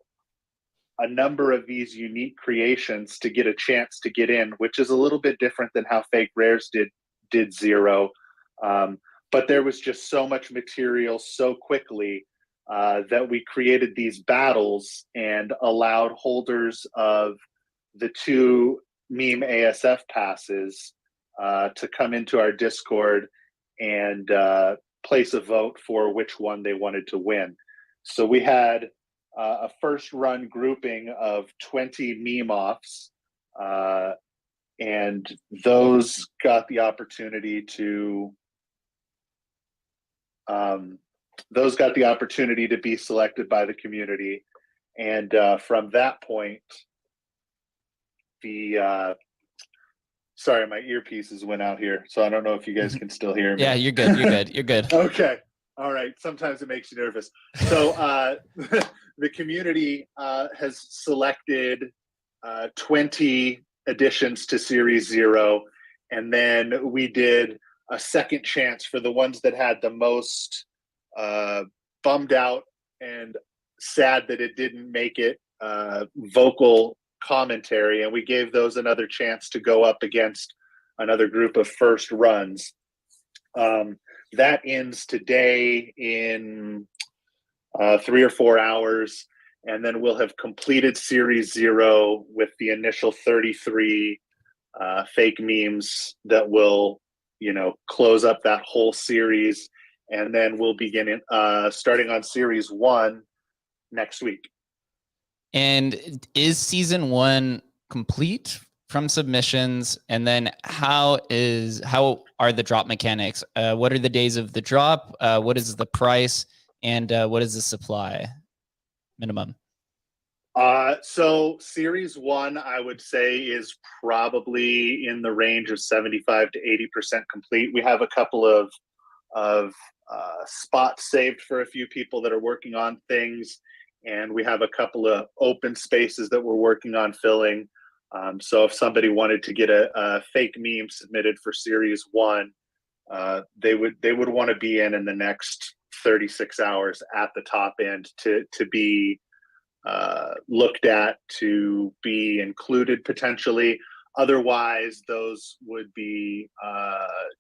a number of these unique creations to get a chance to get in, which is a little bit different than how fake rares did zero. But there was just so much material so quickly that we created these battles and allowed holders of the 2 meme ASF passes to come into our Discord and place a vote for which one they wanted to win. So we had a first run grouping of 20 meme offs, and those got the opportunity to be selected by the community. And from that point, sorry, my earpieces went out here, so I don't know if you guys can still hear me. Yeah, you're good. You're good. You're good. Okay. All right. Sometimes it makes you nervous. So the community has selected 20 additions to Series 0. And then we did a second chance for the ones that had the most bummed out and sad that it didn't make it vocal commentary. And we gave those another chance to go up against another group of first runs. That ends today in 3 or 4 hours, and then we'll have completed Series 0 with the initial 33 fake memes that will, close up that whole series, and then we'll begin starting on Series 1 next week. And is Season 1 complete from submissions? And then how are the drop mechanics? What are the days of the drop? What is the price? And what is the supply minimum? So Series 1, I would say, is probably in the range of 75 to 80% complete. We have a couple of spots saved for a few people that are working on things, and we have a couple of open spaces that we're working on filling. So if somebody wanted to get a fake meme submitted for Series 1, they would want to be in the next 36 hours at the top end to be looked at, to be included potentially. Otherwise, those would be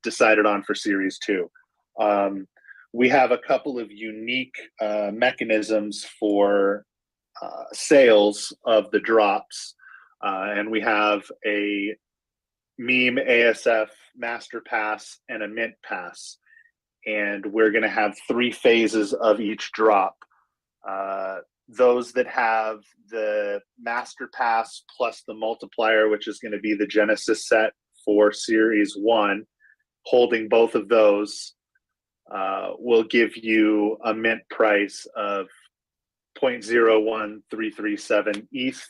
decided on for Series 2. We have a couple of unique mechanisms for sales of the drops. And we have a meme ASF master pass and a mint pass. And we're going to have 3 phases of each drop. Those that have the master pass plus the multiplier, which is going to be the Genesis set for Series 1, holding both of those, will give you a mint price of 0.01337 ETH.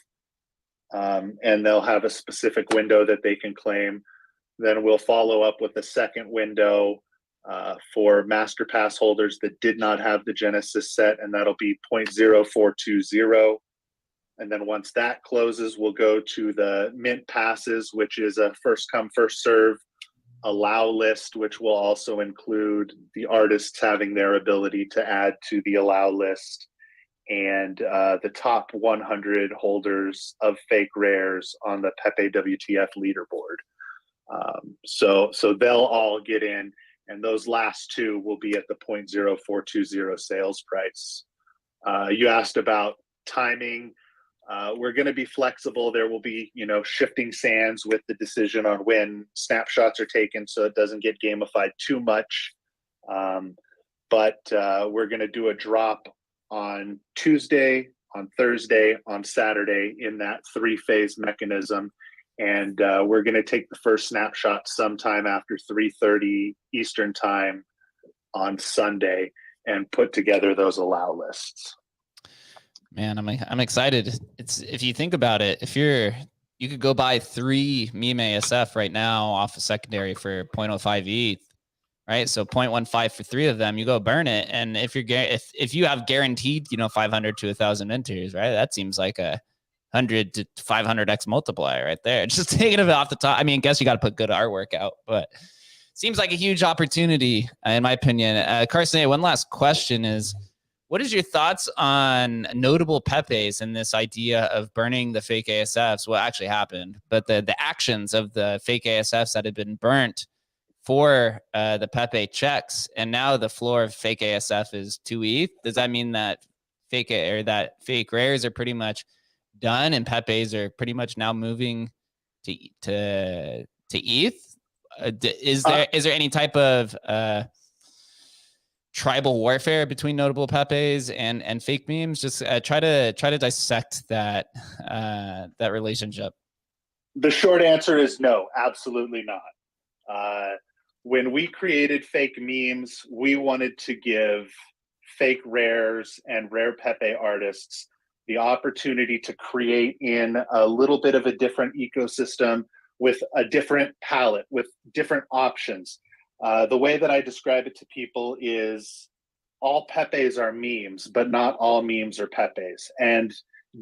And they'll have a specific window that they can claim. Then we'll follow up with a second window for Master Pass holders that did not have the Genesis set, and that'll be 0.0420. And then once that closes, we'll go to the Mint Passes, which is a first come, first serve allow list, which will also include the artists having their ability to add to the allow list, and the top 100 holders of fake rares on the Pepe WTF leaderboard. So they'll all get in, and those last 2 will be at the 0.0420 sales price. You asked about timing. We're going to be flexible. There will be, shifting sands with the decision on when snapshots are taken, so it doesn't get gamified too much. But we're going to do a drop on Tuesday, on Thursday, on Saturday in that 3-phase mechanism. And we're going to take the first snapshot sometime after 3:30 Eastern time on Sunday and put together those allow lists. Man, I'm excited. It's, if you think about it, you could go buy 3 meme ASF right now off a secondary for 0.05 ETH. right? So 0.15 for 3 of them, you go burn it. And if you're if you have guaranteed, 500 to 1,000 enters, right? That seems like a 100 to 500x multiplier right there. Just taking it off the top. I mean, I guess you got to put good artwork out, but seems like a huge opportunity in my opinion. Carson, one last question is, what is your thoughts on notable Pepes and this idea of burning the fake ASFs? What actually happened, but the actions of the fake ASFs that had been burnt for the Pepe checks, and now the floor of fake ASF is 2 ETH. Does that mean that fake rares are pretty much done and Pepes are pretty much now moving to ETH? Is there any type of tribal warfare between notable Pepes and fake memes? Just try to dissect that that relationship. The short answer is no, absolutely not. When we created fake memes, we wanted to give fake rares and rare Pepe artists the opportunity to create in a little bit of a different ecosystem with a different palette, with different options. The way that I describe it to people is all Pepes are memes, but not all memes are Pepes. And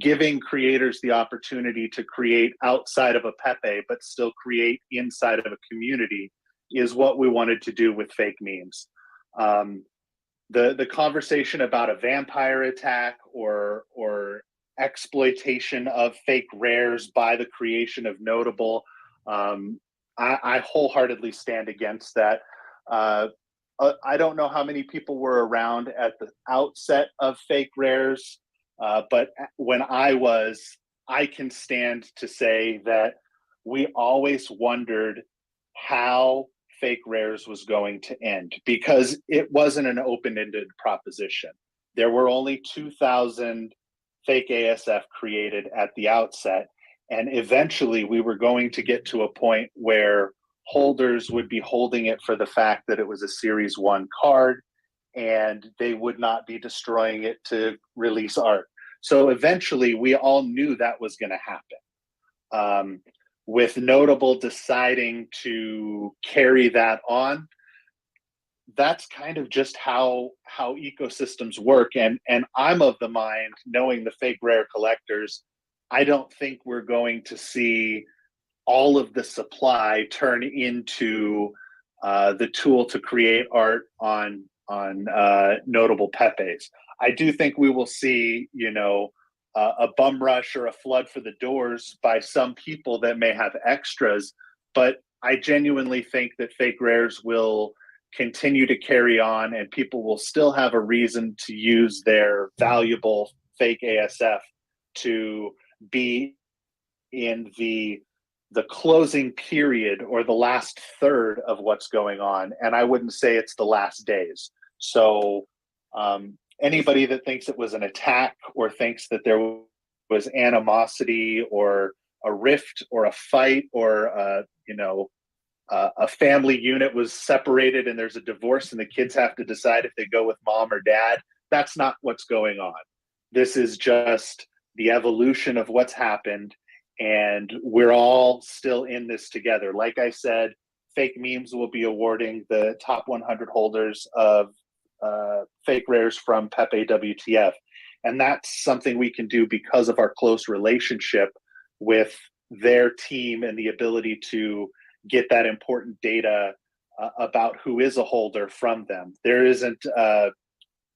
giving creators the opportunity to create outside of a Pepe, but still create inside of a community is what we wanted to do with fake memes. The conversation about a vampire attack or exploitation of fake rares by the creation of notable, I wholeheartedly stand against that. I don't know how many people were around at the outset of fake rares, but when I can stand to say that we always wondered how fake rares was going to end, because it wasn't an open-ended proposition. There were only 2,000 fake ASF created at the outset, and eventually we were going to get to a point where holders would be holding it for the fact that it was a Series 1 card, and they would not be destroying it to release art. So eventually we all knew that was going to happen. With Notable deciding to carry that on, that's kind of just how ecosystems work. And I'm of the mind, knowing the fake rare collectors, I don't think we're going to see all of the supply turn into the tool to create art on notable Pepes. I do think we will see, a bum rush or a flood for the doors by some people that may have extras, but I genuinely think that fake rares will continue to carry on, and people will still have a reason to use their valuable fake ASF to be in the closing period or the last third of what's going on. And I wouldn't say it's the last days. So anybody that thinks it was an attack or thinks that there was animosity or a rift or a fight or a family unit was separated and there's a divorce and the kids have to decide if they go with mom or dad, that's not what's going on. This is just the evolution of what's happened, and we're all still in this together. Like I said, fake memes will be awarding the top 100 holders of fake rares from Pepe WTF. And that's something we can do because of our close relationship with their team and the ability to get that important data about who is a holder from them. There isn't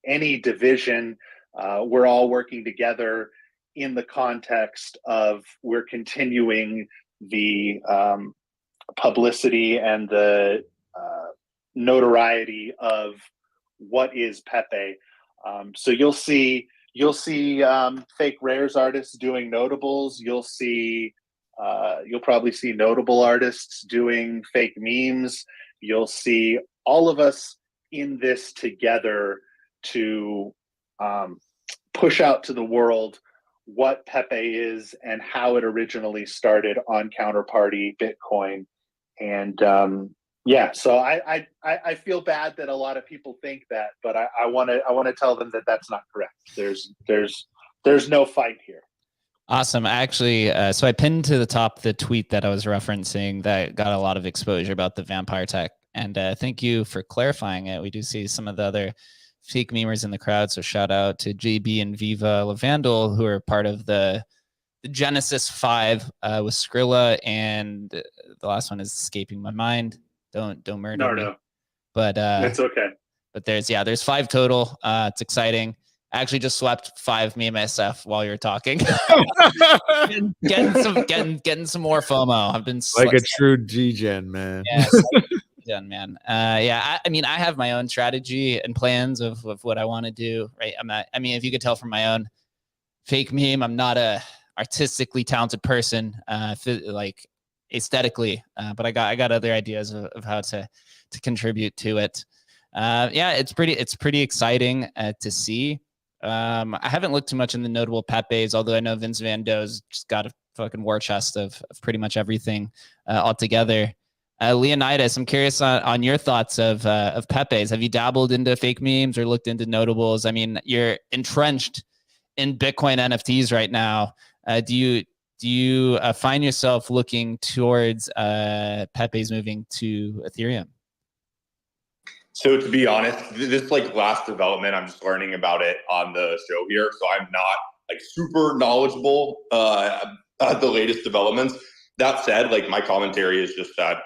any division. We're all working together in the context of we're continuing the publicity and the notoriety of what is Pepe. So you'll see fake rares artists doing notables. You'll probably see notable artists doing fake memes. You'll see all of us in this together to push out to the world what Pepe is and how it originally started on Counterparty Bitcoin. And so I feel bad that a lot of people think that, but I want to tell them that that's not correct. There's no fight here. Awesome. Actually, so I pinned to the top the tweet that I was referencing that got a lot of exposure about the vampire tech And thank you for clarifying it. We do see some of the other fake memers in the crowd. So shout out to JB and Viva Lavandle, who are part of the Genesis 5 with Skrilla, and the last one is escaping my mind. Don't murder me. But it's okay. But there's 5 total. It's exciting. I actually just swept 5 me and myself while you were talking. getting some more FOMO. I've been like a true G-Gen, man. Yeah, done, man. I mean, I have my own strategy and plans of what I want to do. Right. I mean, if you could tell from my own fake meme, I'm not a artistically talented person, like aesthetically, but I got other ideas of how to contribute to it. It's pretty exciting to see. I haven't looked too much in the notable Pepes, although I know Vince Van Doe's just got a fucking war chest of pretty much everything altogether. Leonidas, I'm curious on your thoughts of Pepes. Have you dabbled into fake memes or looked into notables? I mean, you're entrenched in Bitcoin NFTs right now. Do you find yourself looking towards Pepe's moving to Ethereum? So to be honest, this like last development, I'm just learning about it on the show here. So I'm not like super knowledgeable at the latest developments. That said, like my commentary is just that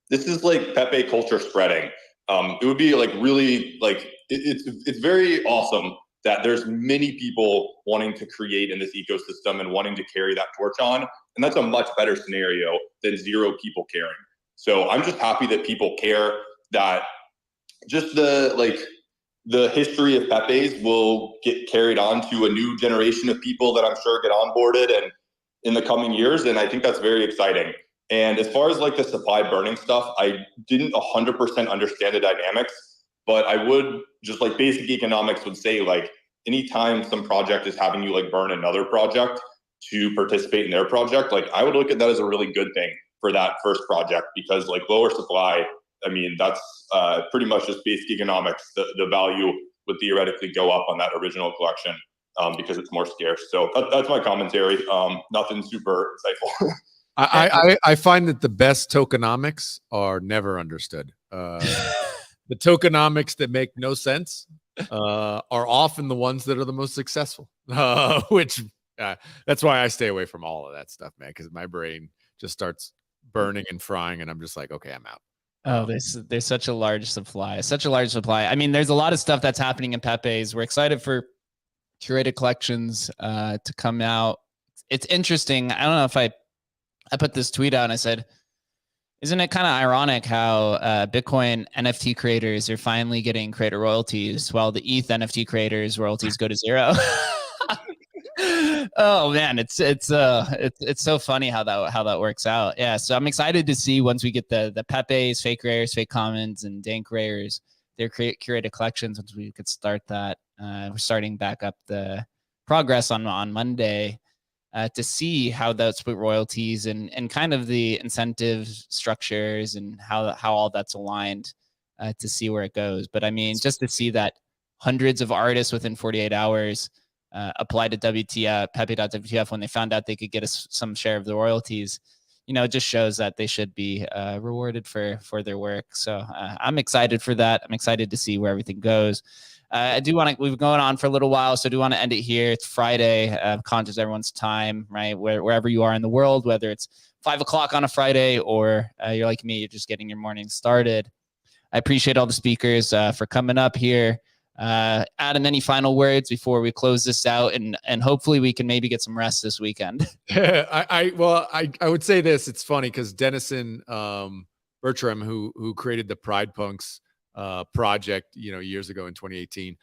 this is like Pepe culture spreading. It would be like really like it's very awesome that there's many people wanting to create in this ecosystem and wanting to carry that torch on. And that's a much better scenario than 0 people caring. So I'm just happy that people care, that just the history of Pepe's will get carried on to a new generation of people that I'm sure get onboarded and in the coming years. And I think that's very exciting. And as far as like the supply burning stuff, I didn't 100% understand the dynamics, but I would just like basic economics would say like anytime some project is having you like burn another project to participate in their project, like I would look at that as a really good thing for that first project, because like lower supply, I mean, that's pretty much just basic economics. The value would theoretically go up on that original collection because it's more scarce. So that's my commentary. Nothing super insightful. I find that the best tokenomics are never understood. The tokenomics that make no sense are often the ones that are the most successful, which that's why I stay away from all of that stuff, man, because my brain just starts burning and frying and I'm just like, okay, I'm out. Oh, there's such a large supply. I mean, there's a lot of stuff that's happening in Pepe's. We're excited for curated collections to come out. It's interesting. I don't know if I put this tweet out and I said, isn't it kind of ironic how Bitcoin NFT creators are finally getting creator royalties while the ETH NFT creators royalties go to 0? Oh man, it's so funny how that works out. Yeah, so I'm excited to see once we get the Pepe's, fake rares, fake commons, and dank rares, their curated collections. Once we could start that, we're starting back up the progress on Monday to see how those split royalties and kind of the incentive structures and how all that's aligned to see where it goes. But I mean, just to see that hundreds of artists within 48 hours applied to WTF, Pepe.WTF, when they found out they could get some share of the royalties, it just shows that they should be rewarded for their work. So I'm excited for that. I'm excited to see where everything goes. We've been going on for a little while, so I do want to end it here. It's Friday, conscious everyone's time, right? Wherever you are in the world, whether it's 5 o'clock on a Friday or you're like me, you're just getting your morning started. I appreciate all the speakers for coming up here. Adam, any final words before we close this out, and hopefully we can maybe get some rest this weekend? I would say this. It's funny because Dennison Bertram, who created the Pride Punks project, years ago in 2018,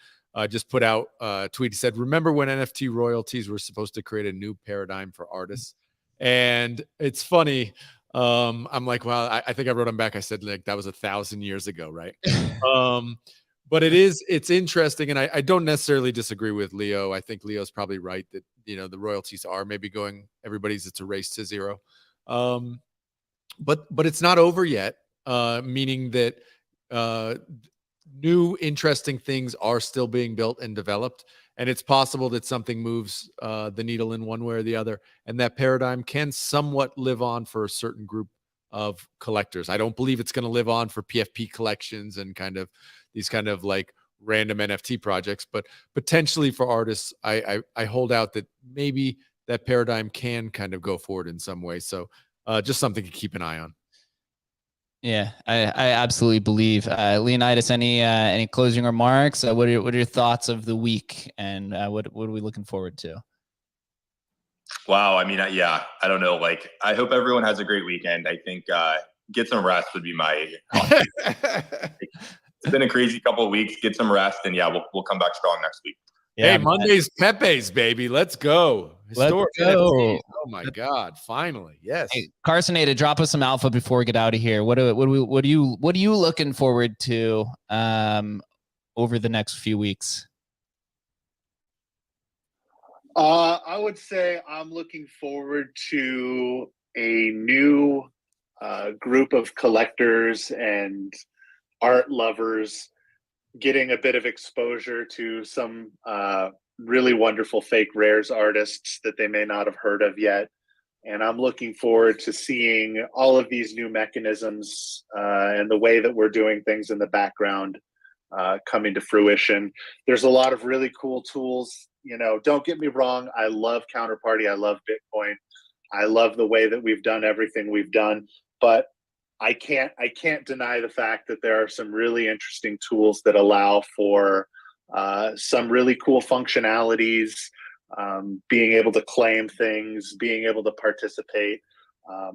just put out a tweet. He said, "Remember when NFT royalties were supposed to create a new paradigm for artists?" And it's funny. I'm like, well, I think I wrote him back. I said, like, that was 1,000 years ago, right? But it's interesting, and I don't necessarily disagree with Leo. I think Leo's probably right that the royalties are maybe going. It's a race to 0, but it's not over yet. Meaning that new interesting things are still being built and developed, and it's possible that something moves the needle in one way or the other, and that paradigm can somewhat live on for a certain group of collectors. I don't believe it's going to live on for PFP collections and kind of these kind of like random NFT projects, but potentially for artists, I hold out that maybe that paradigm can kind of go forward in some way. So just something to keep an eye on. Yeah, I absolutely believe. Leonidas, any closing remarks? What are your thoughts of the week, and what are we looking forward to? Wow, I mean, yeah, I don't know. Like, I hope everyone has a great weekend. I think get some rest would be my. It's been a crazy couple of weeks. Get some rest, and yeah, we'll come back strong next week. Yeah, hey, Monday's Pepe's, baby. Let's go. Historic NFTs. Oh my God! Finally, yes. Hey, Carsonada, drop us some alpha before we get out of here. What are you looking forward to over the next few weeks? I would say I'm looking forward to a new group of collectors and art lovers getting a bit of exposure to some really wonderful fake rares artists that they may not have heard of yet. And I'm looking forward to seeing all of these new mechanisms and the way that we're doing things in the background coming to fruition. There's a lot of really cool tools. Don't get me wrong. I love Counterparty. I love Bitcoin. I love the way that we've done everything we've done. But I can't deny the fact that there are some really interesting tools that allow for some really cool functionalities, being able to claim things, being able to participate.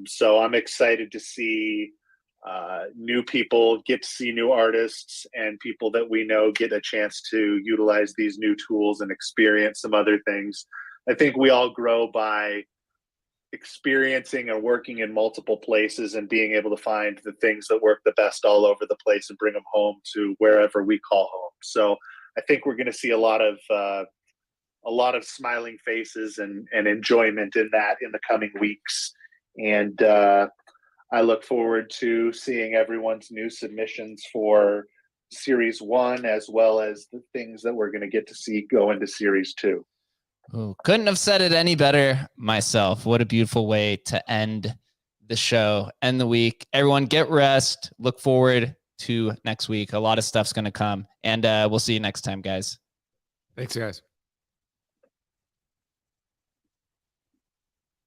So I'm excited to see new people get to see new artists, and people that we know get a chance to utilize these new tools and experience some other things. I think we all grow by experiencing and working in multiple places and being able to find the things that work the best all over the place and bring them home to wherever we call home. So I think we're going to see a lot of smiling faces and enjoyment in that in the coming weeks. And I look forward to seeing everyone's new submissions for Series 1, as well as the things that we're going to get to see go into Series 2. Ooh, couldn't have said it any better myself. What a beautiful way to end the show, end the week. Everyone get rest. Look forward to next week. A lot of stuff's going to come, and we'll see you next time, guys. Thanks, guys.